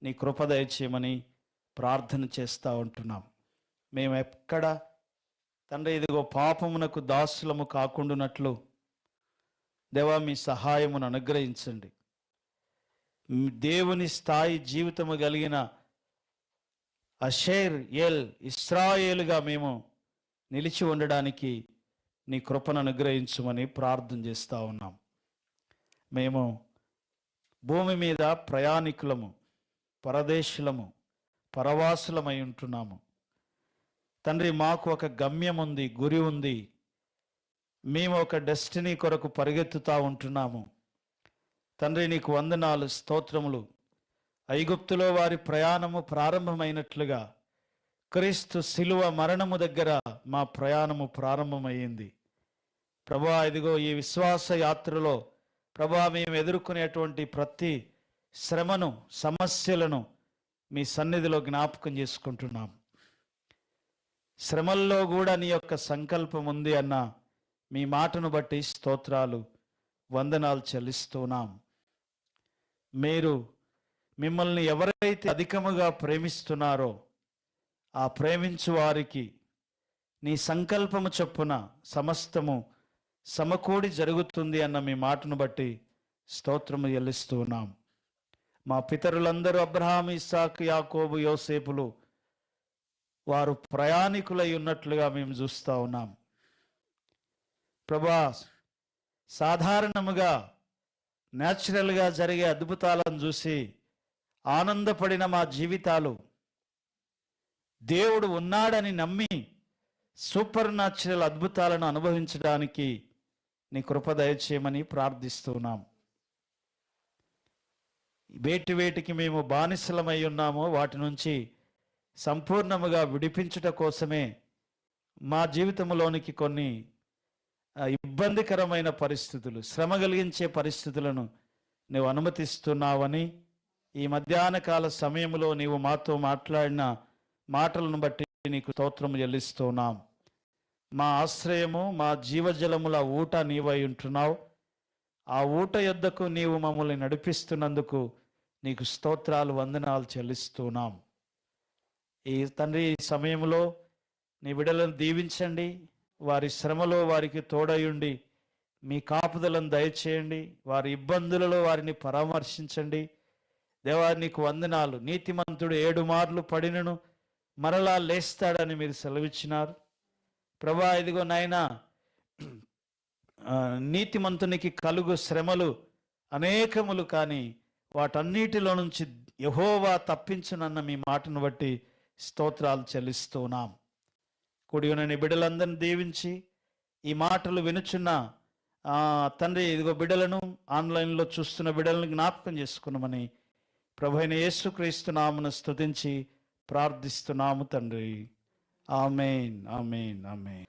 నీ కృప దయచేయమని ప్రార్థన చేస్తూ ఉంటున్నాం. మేము ఎక్కడ తండ్రి ఇదిగో పాపమునకు దాసులము కాకుండానట్లు దేవా మీ సహాయమును అనుగ్రహించండి. దేవుని స్థాయి జీవితము కలిగిన అషేర్ ఎల్ ఇశ్రాయేలుగా మేము నిలిచి ఉండడానికి నీ కృపను అనుగ్రహించమని ప్రార్థన చేస్తూ ఉన్నాం. మేము భూమి మీద ప్రయాణికులము, పరదేశులము, పరవాసులమై ఉంటున్నాము తండ్రి. మాకు ఒక గమ్యం ఉంది, గురి ఉంది. మేము ఒక డెస్టినీ కొరకు పరిగెత్తుతూ ఉంటున్నాము తండ్రి. నీకు వందనాలు, స్తోత్రములు. ఐగుప్తులో వారి ప్రయాణము ప్రారంభమైనట్లుగా క్రీస్తు శిలువ మరణము దగ్గర మా ప్రయాణము ప్రారంభమైంది ప్రభువా. ఇదిగో ఈ విశ్వాస యాత్రలో ప్రభువా, మేము ఎదుర్కొనేటువంటి ప్రతి శ్రమను, సమస్యలను మీ సన్నిధిలో జ్ఞాపకం చేసుకుంటున్నాం. శ్రమల్లో కూడా నీ యొక్క సంకల్పం ఉంది అన్న మీ మాటను బట్టి స్తోత్రాలు, వందనాలు చెల్లిస్తున్నాం. మీరు మిమ్మల్ని ఎవరైతే అధికముగా ప్రేమిస్తున్నారో ఆ ప్రేమించు వారికి నీ సంకల్పము చొప్పున సమస్తము సమకూడి జరుగుతుంది అన్న మీ మాటను బట్టి స్తోత్రము చెల్లిస్తున్నాం. మా పితరులందరూ అబ్రహాము, ఇస్సాకు, యాకోబు, యోసేపులు వారు ప్రయాణికులై ఉన్నట్లుగా మేము చూస్తూ ఉన్నాం ప్రభా. సాధారణముగా న్యాచురల్గా జరిగే అద్భుతాలను చూసి ఆనందపడిన మా జీవితాలు దేవుడు ఉన్నాడని నమ్మి సూపర్ న్యాచురల్ అద్భుతాలను అనుభవించడానికి నీ కృప దయచేయమని ప్రార్థిస్తున్నాం. వేటికి మేము బానిసలమై ఉన్నామో వాటి నుంచి సంపూర్ణముగా విడిపించుట కోసమే మా జీవితంలోనికి కొన్ని ఇబ్బందికరమైన పరిస్థితులు, శ్రమ కలిగించే పరిస్థితులను నువ్వు అనుమతిస్తున్నావని ఈ మధ్యాహ్న కాల సమయంలో నీవు మాతో మాట్లాడిన మాటలను బట్టి నీకు స్తోత్రము చెల్లిస్తున్నాం. మా ఆశ్రయము, మా జీవజలముల ఊట నీవై ఉంటున్నావు. ఆ ఊట యొద్దకు నీవు మమ్మల్ని నడిపిస్తున్నందుకు నీకు స్తోత్రాలు, వందనాలు చెల్లిస్తున్నాం. ఈ తండ్రి, ఈ సమయంలో నీ బిడ్డలను దీవించండి. వారి శ్రమలో వారికి తోడయుండి మీ కాపుదలను దయచేయండి. వారి ఇబ్బందులలో వారిని పరామర్శించండి. దేవా, నీకు వందనాలు. నీతిమంతుడు 7 మార్లు పడినను మరలా లేస్తాడని మీరు సెలవిచ్చినారు ప్రభా. ఇదిగో నాయనా, నీతిమంతునికి కలుగు శ్రమలు అనేకములు, కానీ వాటన్నిటిలో నుంచి యెహోవా తప్పించునన్న మీ మాటను బట్టి స్తోత్రాలు చెల్లిస్తున్నాం. కూడి ఉన్న నీ బిడ్డలందరినీ దీవించి ఈ మాటలు వినుచున్న తండ్రి, ఇదిగో బిడ్డలను, ఆన్లైన్లో చూస్తున్న బిడ్డలను జ్ఞాపకం చేసుకున్నామని ప్రభు అయిన యేసుక్రీస్తు నామమున స్తుతించి ప్రార్థిస్తున్నాము తండ్రి. ఆమేన్, ఆమేన్, ఆమేన్.